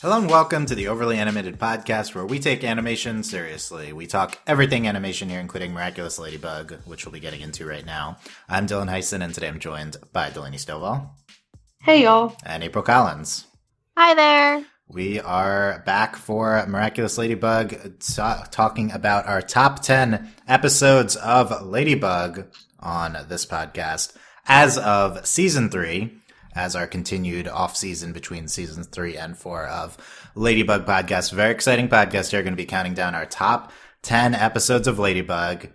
Hello and welcome to the Overly Animated Podcast, where we take animation seriously. We talk everything animation here, including Miraculous Ladybug, which we'll be getting into right now. I'm Dylan Hysen, and today I'm joined by Delaney Stovall. Hey, y'all. And April Collins. Hi there. We are back for Miraculous Ladybug, talking about our top 10 episodes of Ladybug on this podcast as of Season 3. As our continued off-season between seasons 3 and 4 of Ladybug podcast. Very exciting podcast here. Going to be counting down our top 10 episodes of Ladybug.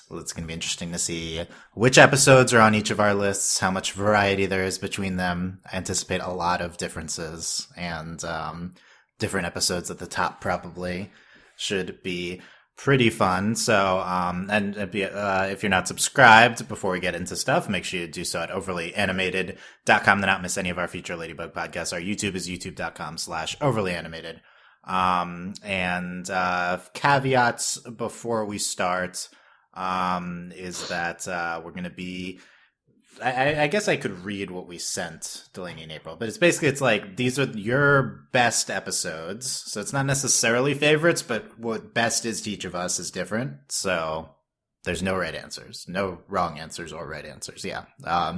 Well, it's going to be interesting to see which episodes are on each of our lists, how much variety there is between them. I anticipate a lot of differences, and different episodes at the top probably should be pretty fun. So, and if you're not subscribed, before we get into stuff, make sure you do so at overlyanimated.com to not miss any of our future Ladybug podcasts. Our YouTube is youtube.com/overlyanimated. And caveats before we start, is that, we're going to be, I guess I could read what we sent Delaney and April, but it's like, these are your best episodes. So it's not necessarily favorites, but what best is to each of us is different. So there's no right answers, no wrong answers or right answers. Yeah.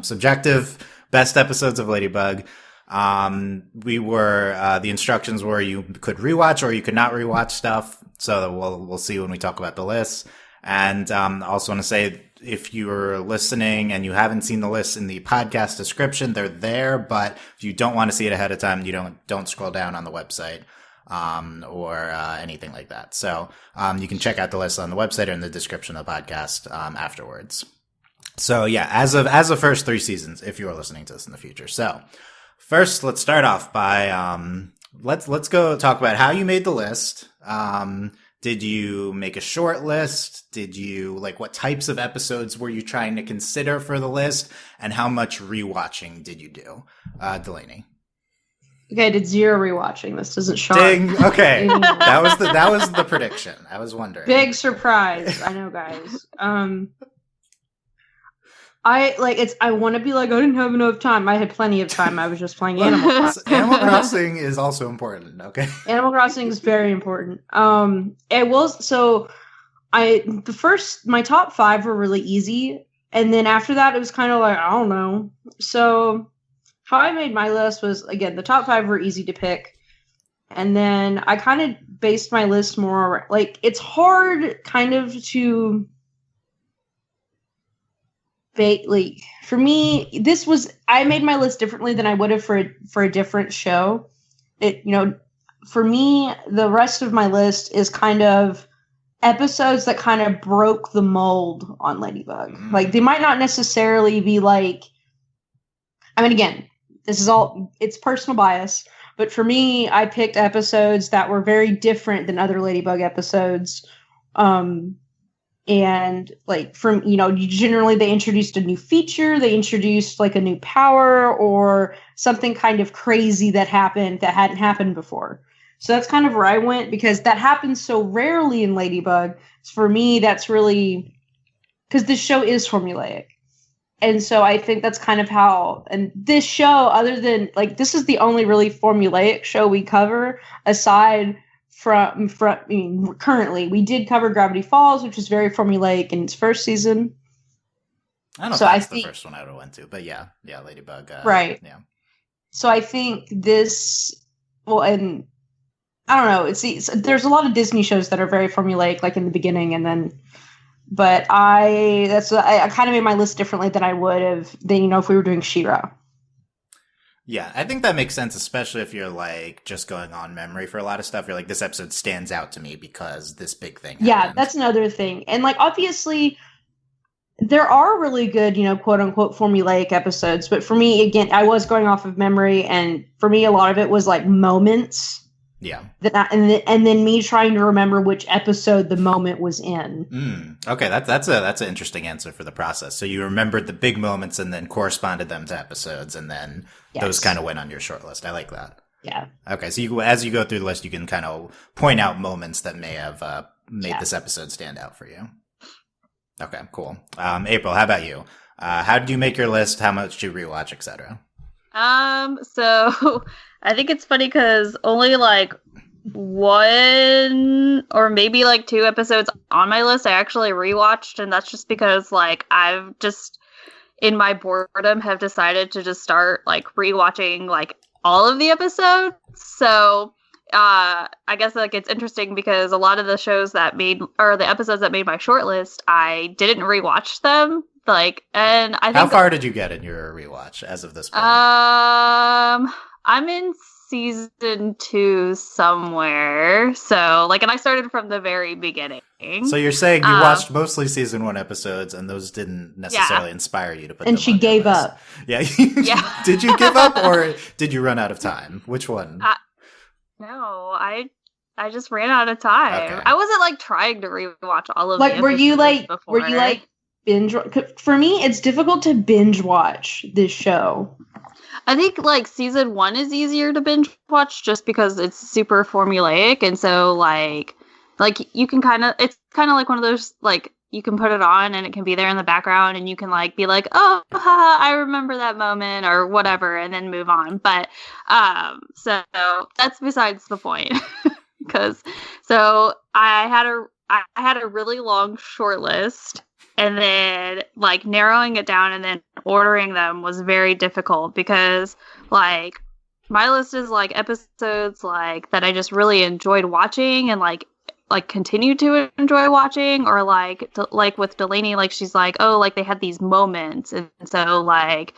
Subjective best episodes of Ladybug. The instructions were you could rewatch or you could not rewatch stuff. So we'll see when we talk about the list. And, also want to say, if you're listening and you haven't seen the list in the podcast description, they're there. But if you don't want to see it ahead of time, you don't scroll down on the website, or anything like that. So, you can check out the list on the website or in the description of the podcast, afterwards. So yeah, as of first 3 seasons, if you are listening to this in the future. So first, let's start off by, let's go talk about how you made the list. Did you make a short list? Did you, what types of episodes were you trying to consider for the list? And how much rewatching did you do? Delaney. Okay, I did 0 rewatching. This doesn't show. Ding. Okay. That was the prediction. I was wondering. Big surprise. I know, guys. I want to be like, I didn't have enough time. I had plenty of time. I was just playing Animal Crossing. Animal Crossing is also important, okay? Animal Crossing is very important. My top 5 were really easy. And then after that, it was kind of like, I don't know. So how I made my list was, again, the top 5 were easy to pick. And then I kind of based my list more, it's hard kind of to... for me, I made my list differently than I would have for a different show. For me, the rest of my list is kind of episodes that kind of broke the mold on Ladybug. They might not necessarily be again, it's personal bias, but for me, I picked episodes that were very different than other Ladybug episodes. And generally they introduced a new feature, they introduced a new power or something kind of crazy that happened that hadn't happened before. So that's kind of where I went, because that happens so rarely in Ladybug. For me, that's really because this show is formulaic. And so I think that's kind of how, and this show, other than this is the only really formulaic show we cover aside from currently, we did cover Gravity Falls, which was very formulaic in its first season. I don't know if that's the first one I would have went to, but yeah, Ladybug. Right. Yeah. So I think this, and I don't know, there's a lot of Disney shows that are very formulaic, in the beginning, and then, but I kind of made my list differently than I would have, if we were doing She-Ra. Yeah, I think that makes sense, especially if you're just going on memory for a lot of stuff. You're this episode stands out to me because this big thing happened. Yeah, that's another thing. And obviously there are really good, quote unquote formulaic episodes. But for me, again, I was going off of memory, and for me, a lot of it was moments. Yeah. And then me trying to remember which episode the moment was in. Okay, that's an interesting answer for the process. So you remembered the big moments and then corresponded them to episodes, and then those kind of went on your short list. I like that. Yeah. Okay, so as you go through the list, you can kind of point out moments that may have made this episode stand out for you. Okay, cool. April, how about you? How did you make your list? How much did you rewatch, etc.? So I think it's funny because only like one or maybe like two episodes on my list I actually rewatched, and that's just because like I've just in my boredom have decided to just start like rewatching like all of the episodes. So I guess like it's interesting because a lot of the shows that made or the episodes that made my shortlist, I didn't rewatch them. Like, and I think how far did you get in your rewatch as of this point? I'm in season 2 somewhere. So like, and I started from the very beginning. So you're saying you watched mostly season 1 episodes, and those didn't necessarily inspire you to put. And them she on your gave list. up. Yeah. Yeah. Did you give up, or did you run out of time? Which one? No, I just ran out of time. Okay. I wasn't like trying to rewatch all of Like, the were you episodes like, before. were you like binge? For me, it's difficult to binge watch this show. I think like season 1 is easier to binge watch just because it's super formulaic, and so like you can it's kind of like one of those like you can put it on and it can be there in the background and you can like be like, oh, haha, I remember that moment or whatever, and then move on. But so that's besides the point. So I had a really long short list, and then like narrowing it down and then ordering them was very difficult because like my list is like episodes like that I just really enjoyed watching and like continue to enjoy watching, or like with Delaney, like she's like, oh, like they had these moments, and so like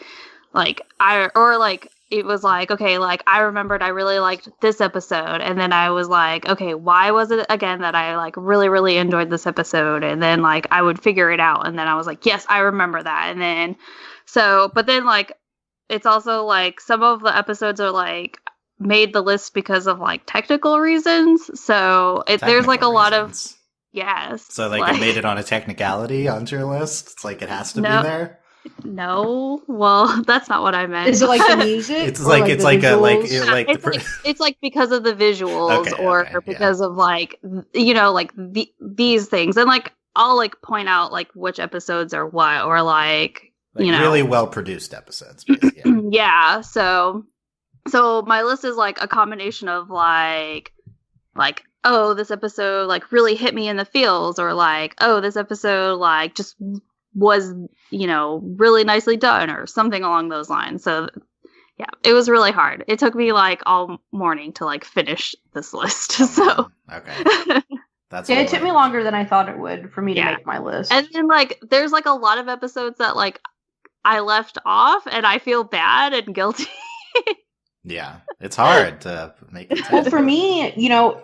it was like, okay, like I remembered I really liked this episode, and then I was like, okay, why was it again that I like really, really enjoyed this episode? And then like I would figure it out, and then I was like, yes, I remember that. And then but then like it's also like some of the episodes are like made the list because of like technical reasons. So there's like a lot of yes. So like it made it on a technicality onto your list. It's like it has to be there. No, well, that's not what I meant. Is it like the music? It's like it's like because of the visuals, because of like like these things, and like I'll like point out like which episodes are what, or like really well produced episodes. Basically. Yeah. So my list is like a combination of like oh, this episode like really hit me in the feels, or like oh, this episode like just was really nicely done, or something along those lines. So yeah, it was really hard. It took me like all morning to like finish this list. So okay. That's it took me longer than I thought it would for me to make my list. And then like there's like a lot of episodes that like I left off and I feel bad and guilty. Yeah, it's hard to make it. Well, for me,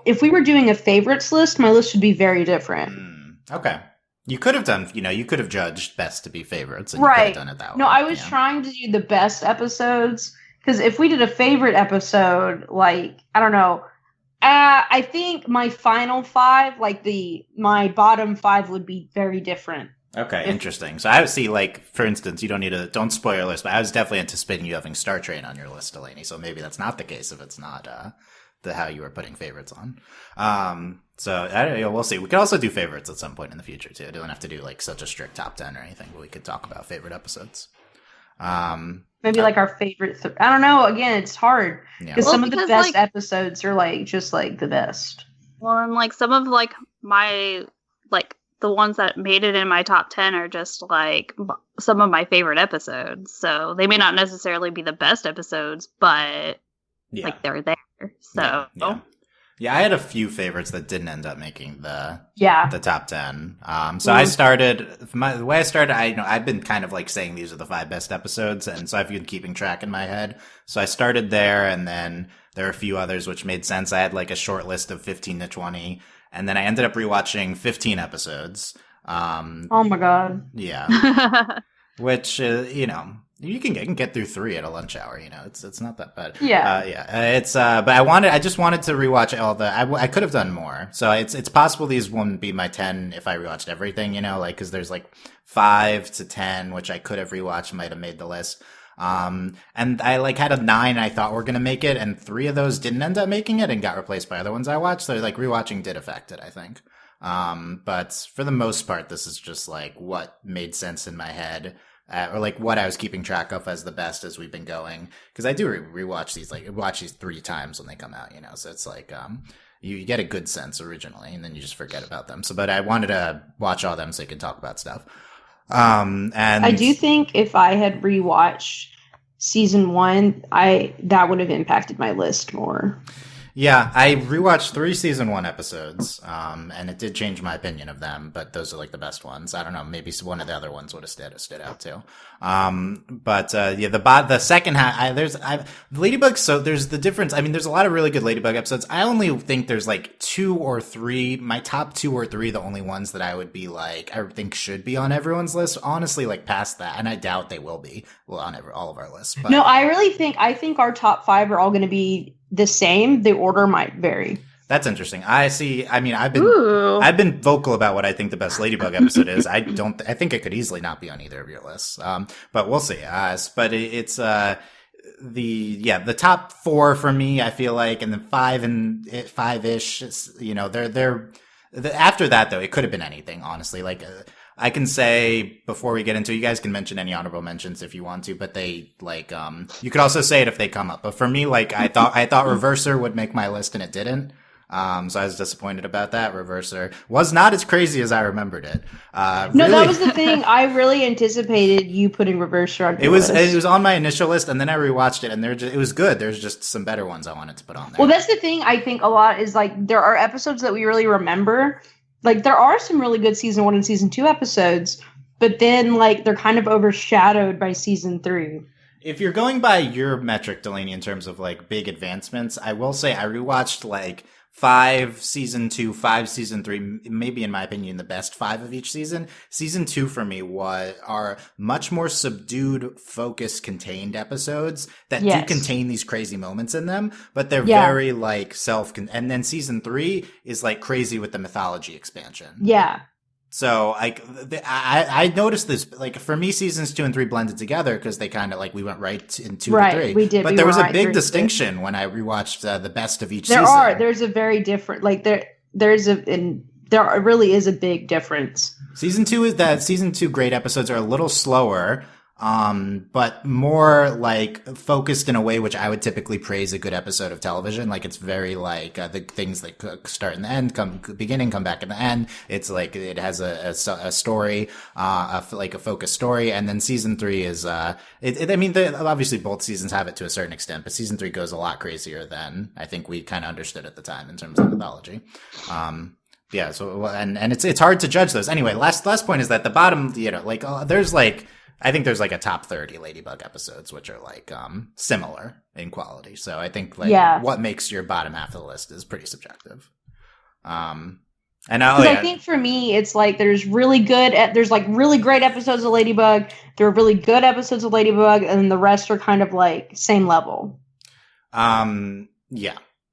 if we were doing a favorites list, my list would be very different. Okay. You could have done, you could have judged best to be favorites, and right. You could have done it that way. No, I was trying to do the best episodes, because if we did a favorite episode, like, I don't know, I think my final 5, like my bottom 5 would be very different. Okay, interesting. So I would see, like, for instance, you don't spoil list, but I was definitely anticipating you having Startrain on your list, Delaney. So maybe that's not the case if it's not how you were putting favorites on. So we'll see. We could also do favorites at some point in the future too. It don't have to do like such a strict top 10 or anything, but we could talk about favorite episodes. Maybe like our favorite. I don't know. Again, it's hard because some of the best episodes are like just like the best. Well, and like some of like my like the ones that made it in my top 10 are just like some of my favorite episodes. So they may not necessarily be the best episodes, but like they're there. So yeah, I had a few favorites that didn't end up making the top 10. So I started the way I started. I've been kind of like saying these are the 5 best episodes, and so I've been keeping track in my head. So I started there, and then there are a few others which made sense. I had like a short list of 15 to 20. And then I ended up rewatching 15 episodes. Oh my god! Yeah, which you can get through 3 at a lunch hour. It's not that bad. Yeah, but I just wanted to rewatch all the. I could have done more. So it's possible these wouldn't be my 10 if I rewatched everything. Because there's like 5 to 10 which I could have rewatched, might have made the list. And I like had a 9 I thought were going to make it, and 3 of those didn't end up making it and got replaced by other ones I watched. So like rewatching did affect it, I think. But for the most part, this is just like what made sense in my head. or like what I was keeping track of as the best as we've been going. Because I do rewatch these, like watch these 3 times when they come out, so it's like you get a good sense originally, and then you just forget about them. So, but I wanted to watch all them so I could talk about stuff. And I do think if I had rewatched season 1, that would have impacted my list more. Yeah, I rewatched 3 season 1 episodes, and it did change my opinion of them, but those are like the best ones. I don't know, maybe one of the other ones would have stood out too. The second half, Ladybug, so there's the difference. I mean, there's a lot of really good Ladybug episodes. I only think there's like 2 or 3, my top 2 or 3, the only ones that I would be like, I think should be on everyone's list. Honestly, like past that, and I doubt they will be on all of our lists. But. No, I think our top 5 are all going to be the same. The order might vary. That's interesting. I see. I mean, I've been vocal about what I think the best Ladybug episode is. I think it could easily not be on either of your lists. But we'll see. But it's the top 4 for me, I feel like, and then 5-ish. They're after that though. It could have been anything, honestly. Like. I can say before we get into, you guys can mention any honorable mentions if you want to, but they like, you could also say it if they come up. But for me, like, I thought Reverser would make my list and it didn't. So I was disappointed about that. Reverser was not as crazy as I remembered it. No, that was the thing. I really anticipated you putting Reverser on your list. It was on my initial list, and then I rewatched it, and it was good. There's just some better ones I wanted to put on there. Well, that's the thing. I think a lot is like there are episodes that we really remember. Like, there are some really good season 1 and season 2 episodes, but then, like, they're kind of overshadowed by season 3. If you're going by your metric, Delaney, in terms of, like, big advancements, I will say I rewatched, like, 5 season 2, 5 season 3, maybe in my opinion the best 5 of each season. Season 2 for me are much more subdued, focused, contained episodes that do contain these crazy moments in them, but they're very like and then season 3 is like crazy with the mythology expansion. Yeah. So, like, I noticed this, like, for me, seasons 2 and 3 blended together because they kind of, like, we went right in 2 to 3. We did. But there was a big distinction when I rewatched the best of each season. There's a very different, like, there really is a big difference. Season 2 great episodes are a little slower, but more like focused in a way which I would typically praise a good episode of television. Like, it's very like the things that start in the end, come beginning, come back in the end. It's like it has a story, like a focused story. And then season 3 is obviously both seasons have it to a certain extent, but season 3 goes a lot crazier than I think we kind of understood at the time in terms of mythology. Yeah. So and it's hard to judge those. Anyway, last point is that the bottom, there's like. I think there's like a top 30 Ladybug episodes, which are like, similar in quality. So I think what makes your bottom half of the list is pretty subjective. I think for me, it's like there's really great episodes of Ladybug. There are really good episodes of Ladybug, and the rest are kind of like same level.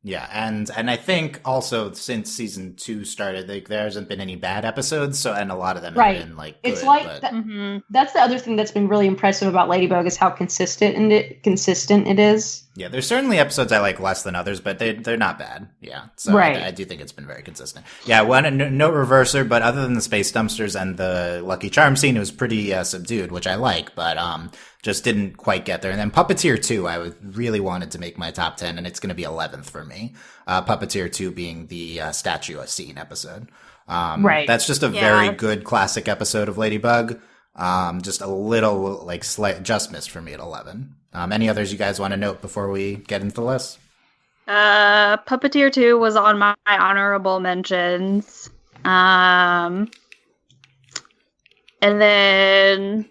Yeah, and I think also since season 2 started, there hasn't been any bad episodes, and a lot of them have been like good. It's like that's the other thing that's been really impressive about Ladybug is how consistent it is. Yeah, there's certainly episodes I like less than others, but they're not bad. Yeah, so I do think it's been very consistent. Yeah, no Reverser, but other than the space dumpsters and the Lucky Charm scene, it was pretty subdued, which I like, but just didn't quite get there. And then Puppeteer 2, I really wanted to make my top 10, and it's going to be 11th for me. Puppeteer 2 being the statue scene episode. That's just a very good classic episode of Ladybug. Just a little like just missed for me at 11. Any others you guys want to note before we get into the list? Puppeteer 2 was on my honorable mentions. And then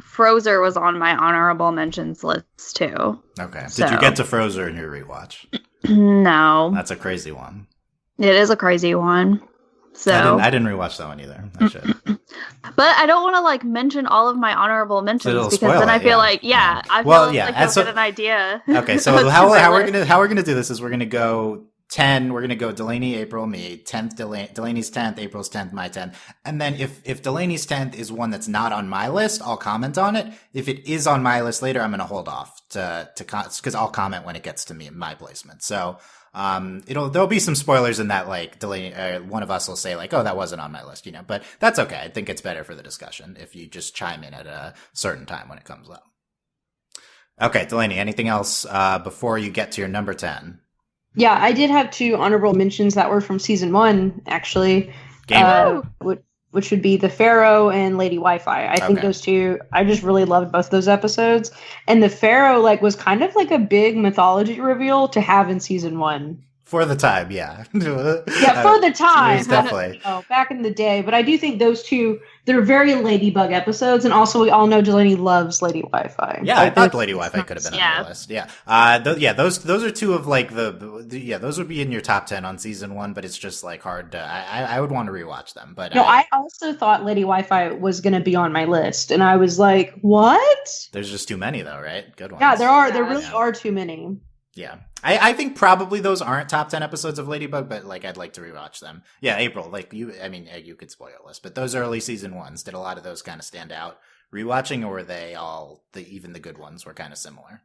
Frozer was on my honorable mentions list too. Okay. Did you get to Frozer in your rewatch? No. That's a crazy one. It is a crazy one. So I didn't rewatch that one either. I should. But I don't want to like mention all of my honorable mentions because then I feel like you'll get an idea. Okay, so how we're gonna do this is we're gonna go 10. We're gonna go Delaney, April, me. 10th Delaney's 10th, April's 10th, my 10th. And then if Delaney's 10th is one that's not on my list, I'll comment on it. If it is on my list later, I'm gonna hold off to because I'll comment when it gets to me in my placement. So There'll be some spoilers in that, like, Delaney, one of us will say, like, oh, that wasn't on my list, but that's okay. I think it's better for the discussion if you just chime in at a certain time when it comes up. Okay, Delaney, anything else before you get to your number 10? Yeah, I did have 2 honorable mentions that were from season 1, actually. Which would be The Pharaoh and Lady Wi-Fi. I think those 2, I just really loved both those episodes. And The Pharaoh, like, was kind of like a big mythology reveal to have in season 1. For the time, yeah. Yeah, for the time. Definitely. Back in the day. But I do think those 2, they're very Ladybug episodes. And also, we all know Delaney loves Lady Wi-Fi. Yeah, I thought Lady Wi-Fi could have been on the list. Yeah. Those are 2 of, like, those would be in your top 10 on season 1, but it's just, like, hard to, I would want to rewatch them. But I also thought Lady Wi-Fi was going to be on my list. And I was like, what? There's just too many, though, right? Good ones. Yeah, there really are too many. Yeah. I think probably those aren't top 10 episodes of Ladybug, but, like, I'd like to rewatch them. Yeah, April, like, you could spoil this, but those early season ones, did a lot of those kind of stand out rewatching, or were they all, even the good ones were kind of similar?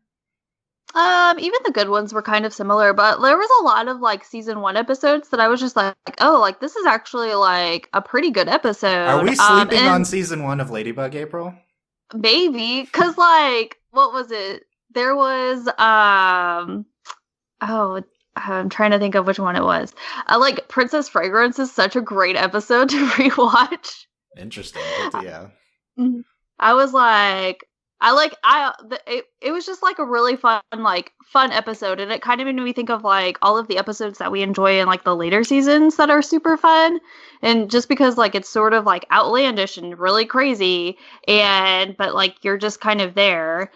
Even the good ones were kind of similar, but there was a lot of, like, season 1 episodes that I was just like, oh, like, this is actually, like, a pretty good episode. Are we sleeping on season 1 of Ladybug, April? Maybe, because, like, what was it? There was, I'm trying to think of which one it was. Like, Princess Fragrance is such a great episode to rewatch. Interesting. Yeah. I was like, it was just like a really fun episode, and it kind of made me think of like all of the episodes that we enjoy in like the later seasons that are super fun, and just because like it's sort of like outlandish and really crazy, but like you're just kind of there.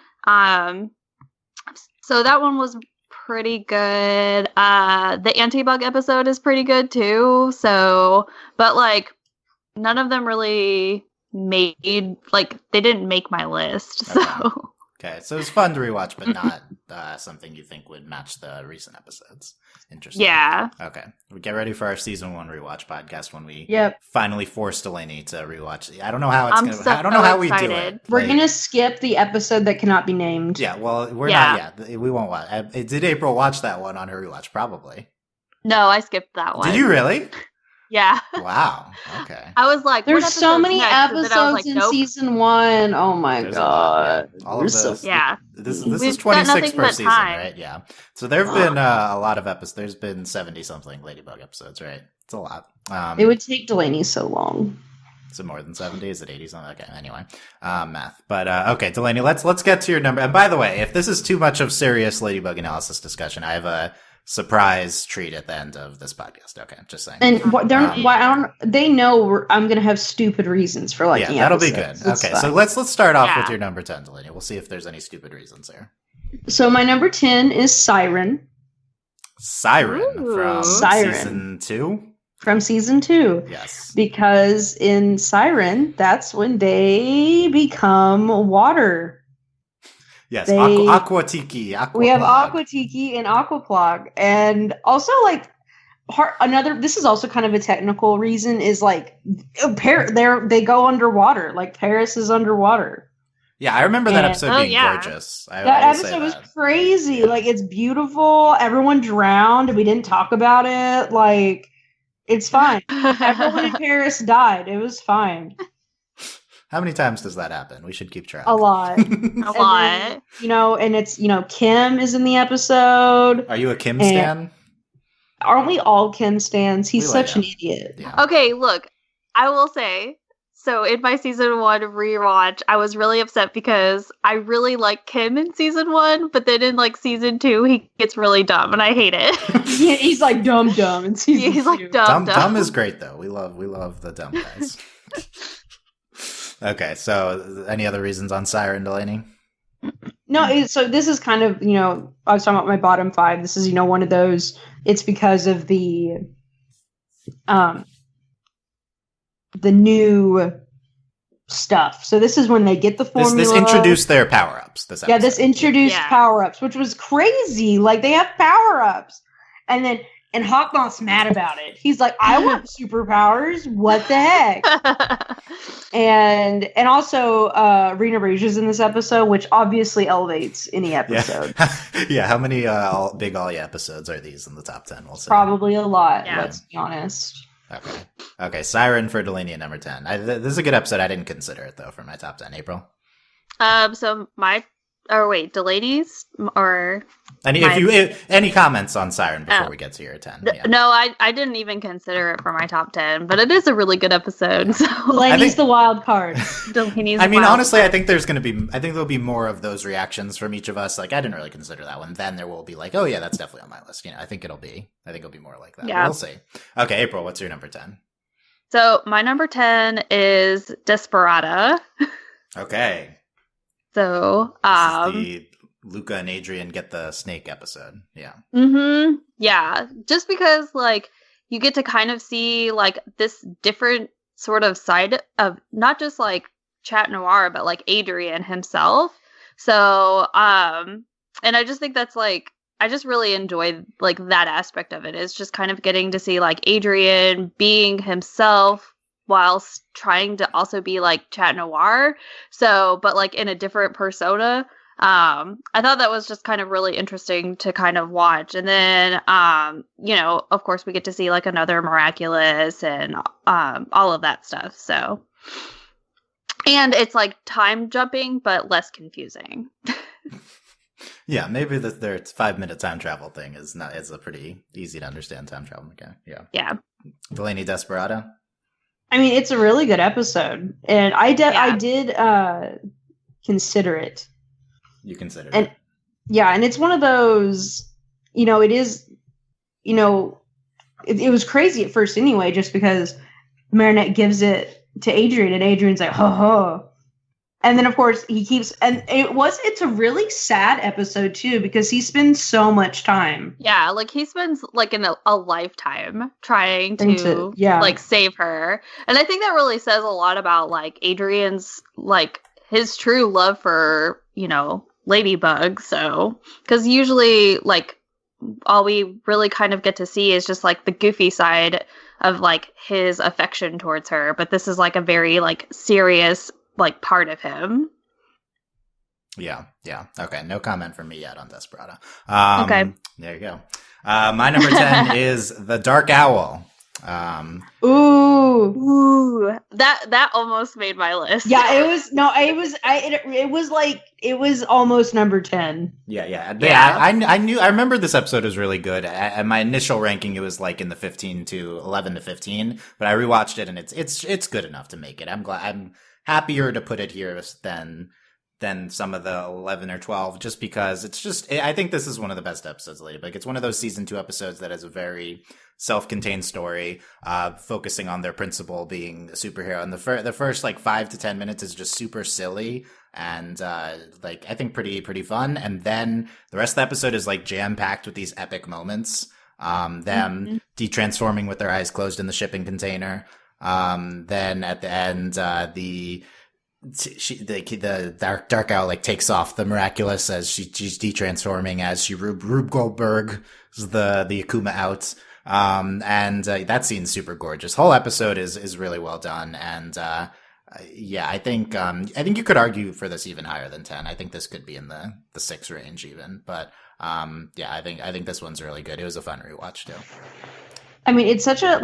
So that one was pretty good. The anti-bug episode is pretty good too. So, but like none of them really made, like, they didn't make my list. So okay, so it's fun to rewatch, but not something you think would match the recent episodes. Interesting. Yeah. Okay, we get ready for our season 1 rewatch podcast when we finally force Delaney to rewatch. I don't know how it's I don't know how we do it. We're gonna skip the episode that cannot be named. Yeah, well, we're not. Yeah, we won't watch. Did April watch that one on her rewatch? Probably. No, I skipped that one. Did you really? Yeah. Wow. Okay. I was like, there's so many episodes in season 1. Oh my god. All of those. Yeah. This is 26 per season, right? Yeah. So there have been a lot of episodes. There's been 70 something Ladybug episodes, right? It's a lot. It would take Delaney so long. Is it more than 70? Is it 80 something? Okay. Anyway, math. But okay, Delaney, let's get to your number. And by the way, if this is too much of serious Ladybug analysis discussion, I have a surprise treat at the end of this podcast. Okay, just saying. And they know I'm going to have stupid reasons for liking that'll episodes. Be good. Okay, so let's start off with your number 10, Delaney. We'll see if there's any stupid reasons there. So my number 10 is Syren. From season 2? From season 2. Yes. Because in Syren, that's when they become water. Yes, Aquatiki. We have Aquatiki and Aquaplog. And also, like, this is also kind of a technical reason, is, like, they go underwater. Like, Paris is underwater. Yeah, I remember that episode being gorgeous. That episode was crazy. Yeah. Like, it's beautiful. Everyone drowned, and we didn't talk about it. Like, it's fine. Everyone in Paris died. It was fine. How many times does that happen? We should keep track. A lot. A lot. Then, and it's, Kim is in the episode. Are you a Kim stan? Aren't we all Kim stans? He's such an idiot. Yeah. Okay, look, I will say, so in my season 1 rewatch, I was really upset because I really like Kim in season 1, but then in like season 2, he gets really dumb, and I hate it. Yeah, he's like dumb in season 2. He's like dumb. Dumb is great though. We love the dumb guys. Okay, so any other reasons on Syren, Delaney? No, so this is kind of, I was talking about my bottom 5. This is, one of those, it's because of the new stuff. So this is when they get the formula. This introduced their power-ups. This introduced power-ups, which was crazy. Like, they have power-ups. And And Hawkmoth's mad about it. He's like, I want superpowers. What the heck? and also Rena Rage's in this episode, which obviously elevates any episode. Yeah, how many big Ollie episodes are these in the top 10? We'll see. Probably a lot, let's be honest. Okay, Syren for Delaney at number 10. This is a good episode. I didn't consider it, though, for my top 10. April? Delaney's or any comments on Syren before we get to your 10? Yeah. No, I didn't even consider it for my top 10, but it is a really good episode. So Delaney's the wild card. Honestly, I think there'll be more of those reactions from each of us. Like, I didn't really consider that one. Then there will be like, oh yeah, that's definitely on my list. You know, I think it'll be more like that. Yeah. We'll see. Okay, April, what's your number 10? So my number 10 is Desperada. Okay. So, this is the Luca and Adrian get the snake episode. Yeah. Mm-hmm. Yeah. Just because, like, you get to kind of see, like, this different sort of side of not just, like, Chat Noir, but, like, Adrian himself. So, and I just think that's, like, I just really enjoyed, like, that aspect of it. It's just kind of getting to see, like, Adrian being himself whilst trying to also be like Chat Noir. So, but like in a different persona. I thought that was just kind of really interesting to kind of watch. And then, of course we get to see like another Miraculous and all of that stuff. So, and it's like time jumping, but less confusing. Yeah, maybe their 5-minute time travel thing is a pretty easy to understand time travel mechanic. Yeah. Delaney, Desperado? I mean, it's a really good episode, and I did consider it. You considered it? Yeah, and it's one of those, it is, it was crazy at first anyway, just because Marinette gives it to Adrian, and Adrian's like, ho ho. And then, of course, he keeps... And it's a really sad episode, too, because he spends so much time. Yeah, like, he spends, like, a lifetime trying to like, save her. And I think that really says a lot about, like, Adrian's, like, his true love for, Ladybug. So... Because usually, like, all we really kind of get to see is just, like, the goofy side of, like, his affection towards her. But this is, like, a very, like, serious... like part of him. Yeah. Okay, no comment from me yet on Desperado. Okay. There you go. My number 10 is The Dark Owl. Ooh. That almost made my list. Yeah, it was almost number 10. Yeah. I remember this episode was really good. At my initial ranking, it was like in the 11 to 15, but I rewatched it and it's good enough to make it. I'm happier to put it here than some of the 11 or 12, just because I think this is one of the best episodes of Ladybug. It's one of those season 2 episodes that has a very self-contained story, focusing on their principal being a superhero. And the first like 5 to 10 minutes is just super silly and I think pretty fun. And then the rest of the episode is like jam-packed with these epic moments. Them de-transforming with their eyes closed in the shipping container. Then at the end, the dark owl like takes off the Miraculous as she's de-transforming as she Rube Goldberg is the Akuma out. And that scene's super gorgeous. Whole episode is really well done. And I think you could argue for this even higher than 10. I think this could be in the 6 range even. But I think this one's really good. It was a fun rewatch too. I mean, it's such a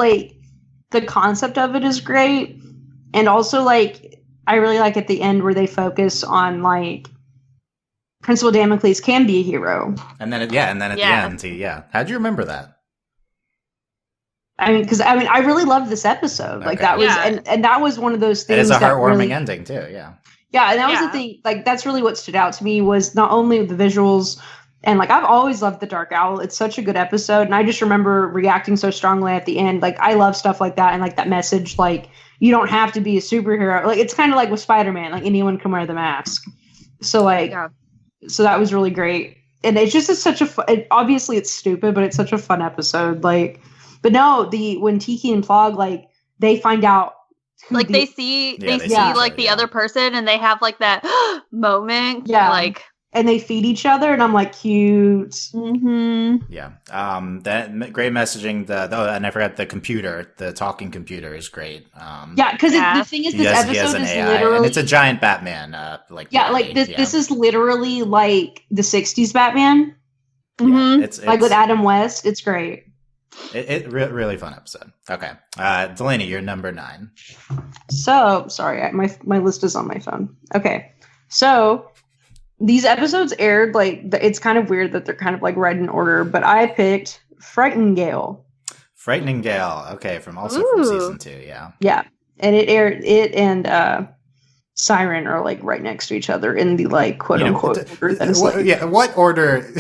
the concept of it is great, and also I really like at the end where they focus on Principal Damocles can be a hero, and then at the end, how'd you remember that? I mean, because I really loved this episode. Okay. That was and that was one of those things. It's a heartwarming ending too. Yeah, and that was the thing. That's really what stood out to me was not only the visuals. And I've always loved The Dark Owl. It's such a good episode. And I just remember reacting so strongly at the end. I love stuff like that. And that message, you don't have to be a superhero. It's kind of like with Spider-Man, anyone can wear the mask. So so that was really great. And it's just such a obviously it's stupid, but it's such a fun episode. But no, when Tiki and Plog, they find out. They see the other person and they have that moment. Yeah. and they feed each other, and I'm like, cute. Mm-hmm. Yeah. That great messaging. And I forgot the computer. The talking computer is great. Yeah, because the thing is, this episode is AI, literally, and it's a giant Batman. This is literally like the '60s Batman. Yeah, it's like with Adam West. It's great. Really fun episode. Okay, Delaney, you're number 9. So sorry, my list is on my phone. Okay, so these episodes aired it's kind of weird that they're kind of like right in order, but I picked Frightnengale. Frightnengale, okay, from season 2, yeah. Yeah, and it and Syren are like right next to each other in the like quote unquote order. That is what order?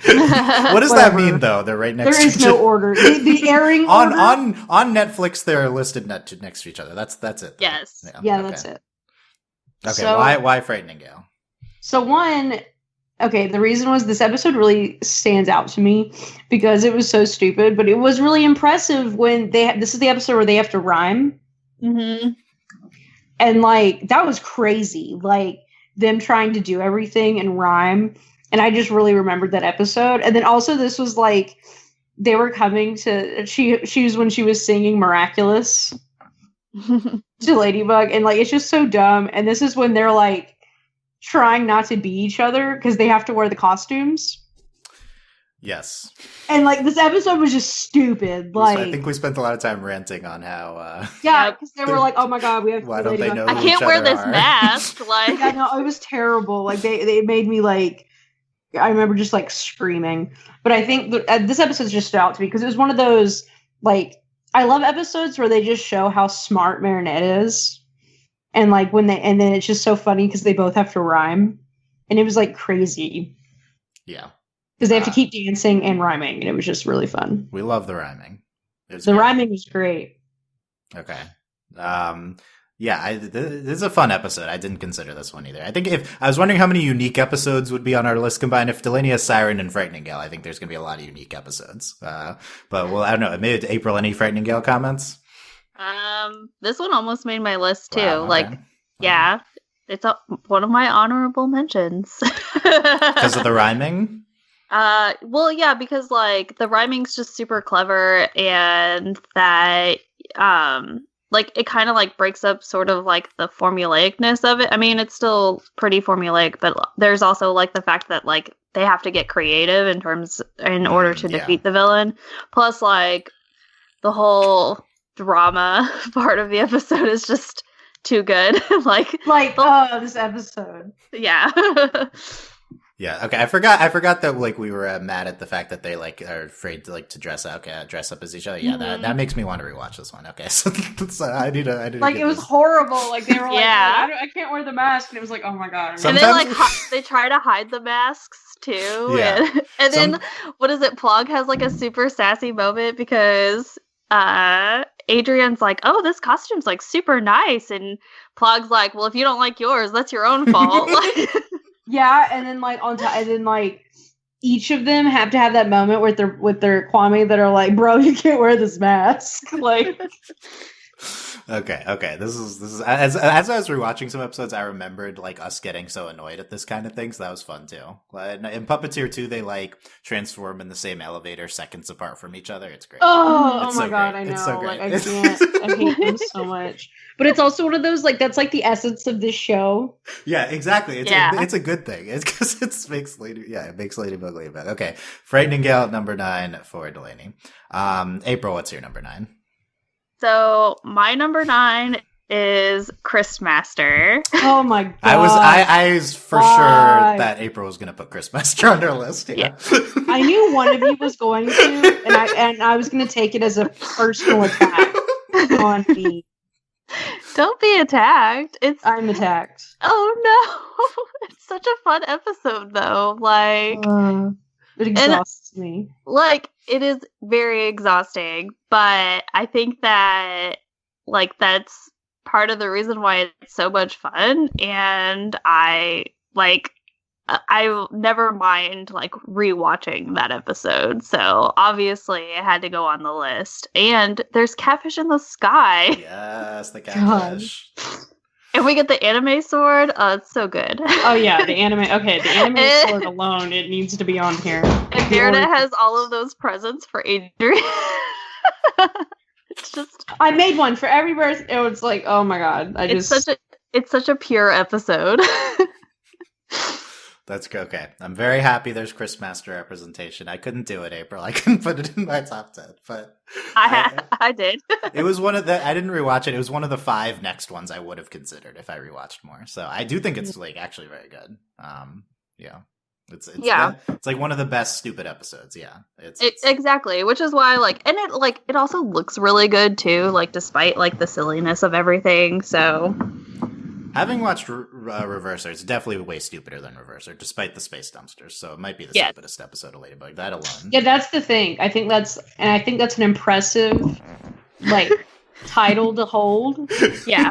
What does that mean though? They're right next. There is no order. The airing on order? on Netflix, they're listed next to each other. That's it. Though. Yes. Yeah, okay. That's it. Okay, so, why Frightnengale? So the reason was this episode really stands out to me because it was so stupid, but it was really impressive when this is the episode where they have to rhyme. Mm-hmm. And like that was crazy, like them trying to do everything and rhyme. And I just really remembered that episode. And then also this was like they were coming to she was when she was singing Miraculous to Ladybug, and like it's just so dumb. And this is when they're like trying not to be each other because they have to wear the costumes. Yes. And like this episode was just stupid. Like I think we spent a lot of time ranting on how because they were like, oh my god, we have why don't they know I can't wear this mask. Like I know, it was terrible. Like they made me like I remember just like screaming. But I think this episode just stood out to me because it was one of those like I love episodes where they just show how smart Marinette is. And like and then it's just so funny because they both have to rhyme. And it was like crazy. Yeah. Because they have to keep dancing and rhyming, and it was just really fun. We love the rhyming. Rhyming was great. Okay. This is a fun episode. I didn't consider this one either. I think I was wondering how many unique episodes would be on our list combined. If Delaney has Syren and Frightnengale, I think there's going to be a lot of unique episodes. But I don't know. Maybe April, any Frightnengale comments? This one almost made my list too. Wow, okay. Like, yeah, it's one of my honorable mentions. Because of the rhyming? Well, yeah, because like the rhyming's just super clever, and that like it kind of like breaks up sort of like the formulaicness of it. I mean, it's still pretty formulaic, but there's also like the fact that like they have to get creative in order to defeat the villain. Plus, like the whole drama part of the episode is just too good. This episode. Yeah. Yeah. Okay. I forgot that like we were mad at the fact that they like are afraid to like to dress up as each other. Yeah. Mm-hmm. That makes me want to rewatch this one. Okay. So I need to. Like it was horrible. Like they were like, I can't wear the mask, and it was like, oh my god. And they like they try to hide the masks too. Yeah. And then what is it? Plug has like a super sassy moment because Adrian's like, oh, this costume's like super nice, and Plug's like, well, if you don't like yours, that's your own fault. Yeah, and then each of them have to have that moment with their Kwame that are like, bro, you can't wear this mask. Like, okay. This is as I was rewatching some episodes, I remembered like us getting so annoyed at this kind of thing. So that was fun too. In Puppeteer 2, they like transform in the same elevator seconds apart from each other. It's great. Oh my god, great. I know. It's so great. Like I can't. I hate them so much. But it's also one of those like that's like the essence of this show. Yeah, exactly. It's a good thing. It's because it makes Ladybug Ladybug. Okay, Frightnengale number 9 for Delaney. April, what's your number 9? So my number 9 is Christmaster. Oh my god! I was for sure that April was going to put Christmaster on her list. Yeah. I knew one of you was going to, and I was going to take it as a personal attack on me. Don't be attacked. I'm attacked. Oh no! It's such a fun episode, though. Like it exhausts me. Like it is very exhausting, but I think that like that's part of the reason why it's so much fun, and I never mind like rewatching that episode. So obviously it had to go on the list. And there's Catfish in the Sky. Yes, the catfish. And we get the anime sword. Oh, it's so good. Oh yeah, the anime. Okay, the anime sword alone, it needs to be on here. And Meredith has all of those presents for Adrian. It's just. I made one for every birth. It was like, oh my god! It's such a pure episode. That's okay. I'm very happy there's Christmaster representation. I couldn't do it, April. I couldn't put it in my top 10, but I did. It was one of the. I didn't rewatch it. It was one of the 5 next ones I would have considered if I rewatched more. So I do think it's like actually very good. Yeah. It's like one of the best stupid episodes. Yeah, it's exactly, which is why it also looks really good too. Like despite like the silliness of everything. So having watched Reverser, it's definitely way stupider than Reverser, despite the space dumpsters. So it might be the stupidest episode of Ladybug. That alone. Yeah, that's the thing. I think that's an impressive title to hold. Yeah.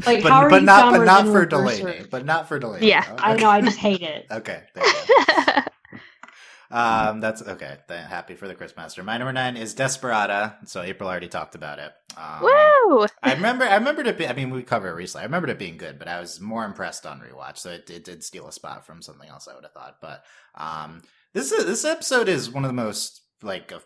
Like, but not for Delaney. But not for Delaney. Yeah, okay. I know. I just hate it. Okay, there you go. That's okay. Happy for the Christmaster. My number 9 is Desperada. So April already talked about it. Woo! I remembered it. I mean, we covered it recently. I remembered it being good, but I was more impressed on rewatch. So it did steal a spot from something else I would have thought. But this episode is one of the most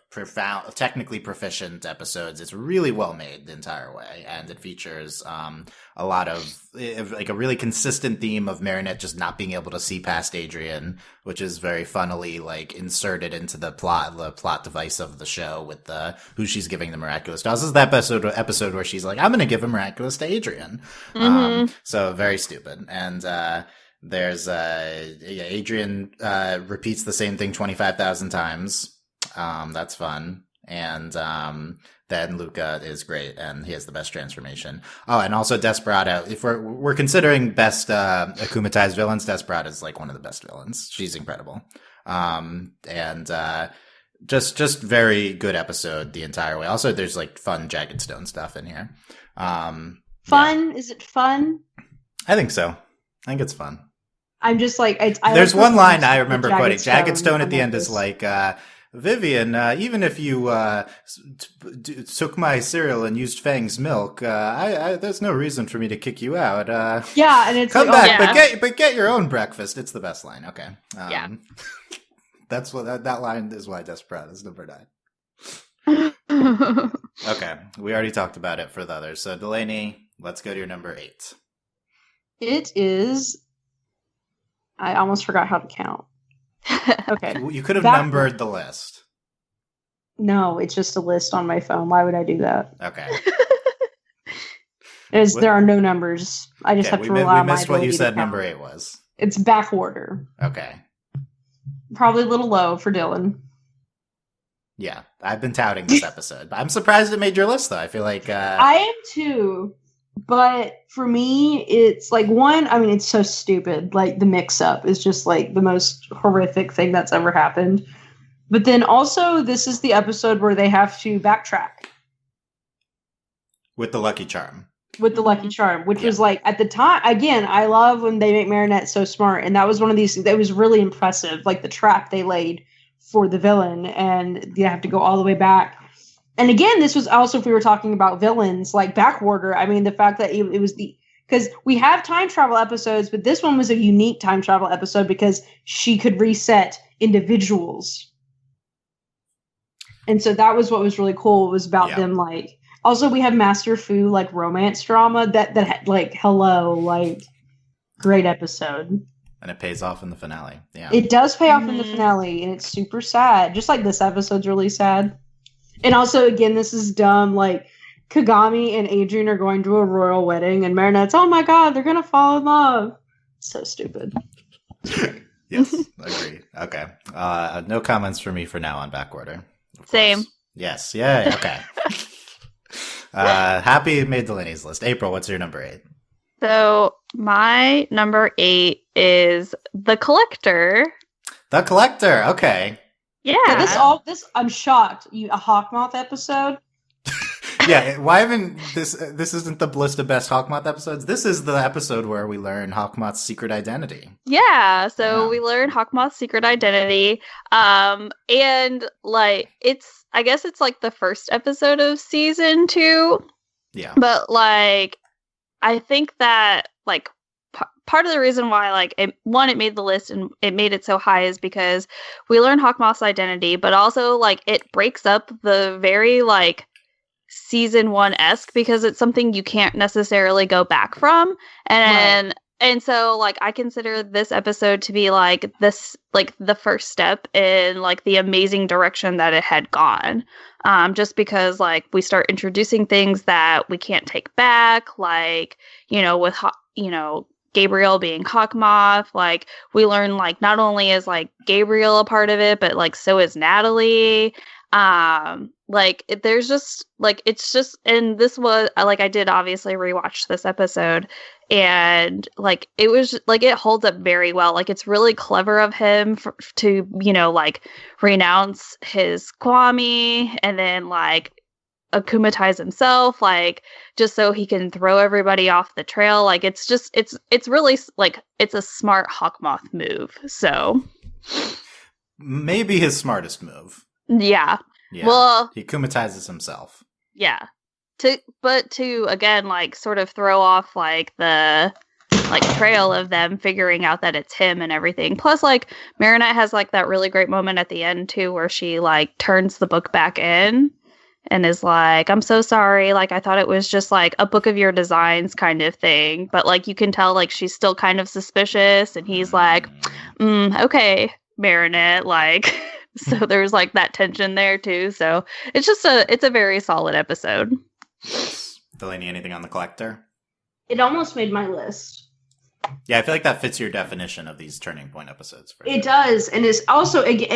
profound, technically proficient episodes. It's really well made the entire way, and it features a lot of a really consistent theme of Marinette just not being able to see past Adrian, which is very funnily inserted into the plot device of the show with the who she's giving the miraculous dolls. This is the episode where she's like, I'm going to give a miraculous to Adrian. Mm-hmm. So very stupid. And there's Adrian repeats the same thing 25,000 times. That's fun. And then Luca is great, and he has the best transformation. Oh, and also Desperado. If we're considering best akumatized villains, Desperado is one of the best villains. She's incredible. And just very good episode the entire way. Also, there's fun Jagged Stone stuff in here. Fun? Yeah. Is it fun? I think so. I think it's fun. I'm just there's one line I remember quoting. Jagged Stone at the end is Vivian, even if you took my cereal and used Fang's milk, there's no reason for me to kick you out. Yeah, and it's come back, but get your own breakfast. It's the best line. Okay, yeah, that's what that line is. Why Desperado is number 9. Okay, we already talked about it for the others. So Delaney, let's go to your number 8. It is. I almost forgot how to count. Okay. You could have numbered the list. No, it's just a list on my phone. Why would I do that? Okay. There are no numbers. I just have to rely on my ability. We missed what you said number 8 was. It's back order. Okay. Probably a little low for Dylan. Yeah, I've been touting this episode. But I'm surprised it made your list, though. I feel like... I am, too. But for me, it's it's so stupid. The mix-up is just the most horrific thing that's ever happened. But then also, this is the episode where they have to backtrack. With the Lucky Charm. With the Lucky Charm, which was at the time, again, I love when they make Marinette so smart. And that was one of these, that was really impressive. The trap they laid for the villain. And you have to go all the way back. And again, this was also, if we were talking about villains, Backorder, I mean, the fact that it was because we have time travel episodes, but this one was a unique time travel episode because she could reset individuals. And so that was what was really cool, was about them, also we have Master Fu, romance drama that hello, great episode. And it pays off in the finale. Yeah. It does pay off in the finale, and it's super sad. Just this episode's really sad. And also, again, this is dumb. Kagami and Adrian are going to a royal wedding, and Marinette's, oh my god, they're going to fall in love. So stupid. Yes, agree. Okay. No comments for me for now on Backorder. Same. Yes. Yeah. Okay. Happy made Delaney's list. April, what's your number 8? So my number 8 is The Collector. The Collector. Okay. Yeah. This I'm shocked. A Hawkmoth episode? Yeah, why haven't this isn't the list of best Hawkmoth episodes? This is the episode where we learn Hawkmoth's secret identity. Yeah, so we learn Hawkmoth's secret identity. And I guess it's the first episode of season 2. Yeah. But I think that like part of the reason why like it made the list and it made it so high is because we learn Hawkmoth's identity, but also like it breaks up the very like season 1-esque because it's something you can't necessarily go back from. And so like I consider this episode to be like this like the first step in like the amazing direction that it had gone. Just because like we start introducing things that we can't take back, like, with Gabriel being Hawkmoth, like we learn like not only is like Gabriel a part of it, but like so is Natalie. Like there's just like it's just, and this was like I did obviously rewatch this episode, and like it was like it holds up very well. Like it's really clever of him to like renounce his Kwami and then like akumatize himself, like just so he can throw everybody off the trail. Like it's just it's really like it's a smart Hawkmoth move. So maybe his smartest move. Yeah. Well, he akumatizes himself. Yeah. To again like sort of throw off like the like trail of them figuring out that it's him and everything. Plus like Marinette has like that really great moment at the end too where she like turns the book back in and is like, I'm so sorry, like I thought it was just like a book of your designs kind of thing, but like you can tell like she's still kind of suspicious, and he's like, okay, Marinette, like so there's like that tension there too. So it's a very solid episode. Delaney, anything on the Collector? It almost made my list. Yeah, I feel like that fits your definition of these turning point episodes. It does, and it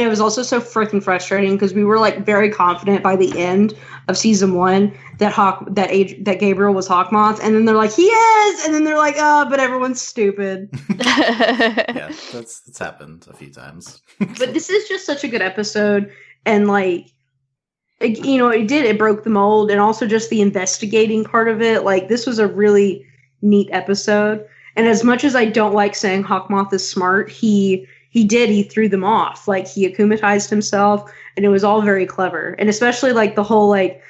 was also so freaking frustrating because we were like very confident by the end of season 1 that Gabriel was Hawkmoth, and then they're like, he is, and then they're like, but everyone's stupid. Yeah, that's happened a few times. But this is just such a good episode, and like, it broke the mold, and also just the investigating part of it. Like, this was a really neat episode. And as much as I don't like saying Hawkmoth is smart, he threw them off. Like, he akumatized himself, and it was all very clever. And especially, like, the whole, like,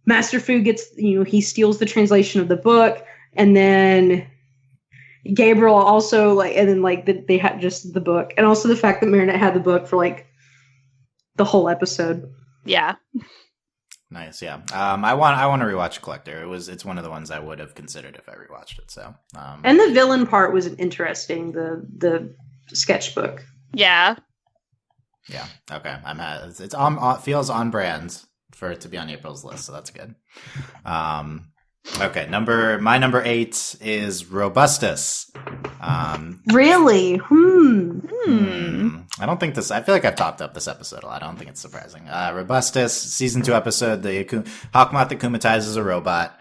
Master Fu gets, he steals the translation of the book, and then Gabriel also, like, and then, like, they had just the book. And also the fact that Marinette had the book for, like, the whole episode. Yeah. Nice, yeah. I want to rewatch Collector. It's one of the ones I would have considered if I rewatched it. So, and the villain part was interesting. The sketchbook. Yeah. Yeah. Okay. It's on. Feels on brand for it to be on April's list, so that's good. Okay. My number 8 is Robostus. Really? I don't think I feel like I've talked up this episode a lot. I don't think it's surprising. Robostus, season 2 episode, the Hawkmoth akumatizes a robot.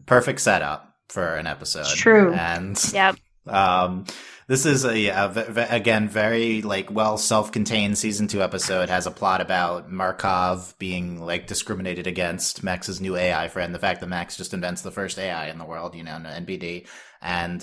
Perfect setup for an episode. It's true. And yep. This is again very like well self-contained season 2 episode. Has a plot about Markov being like discriminated against, Max's new AI friend. The fact that Max just invents the first AI in the world, NBD, and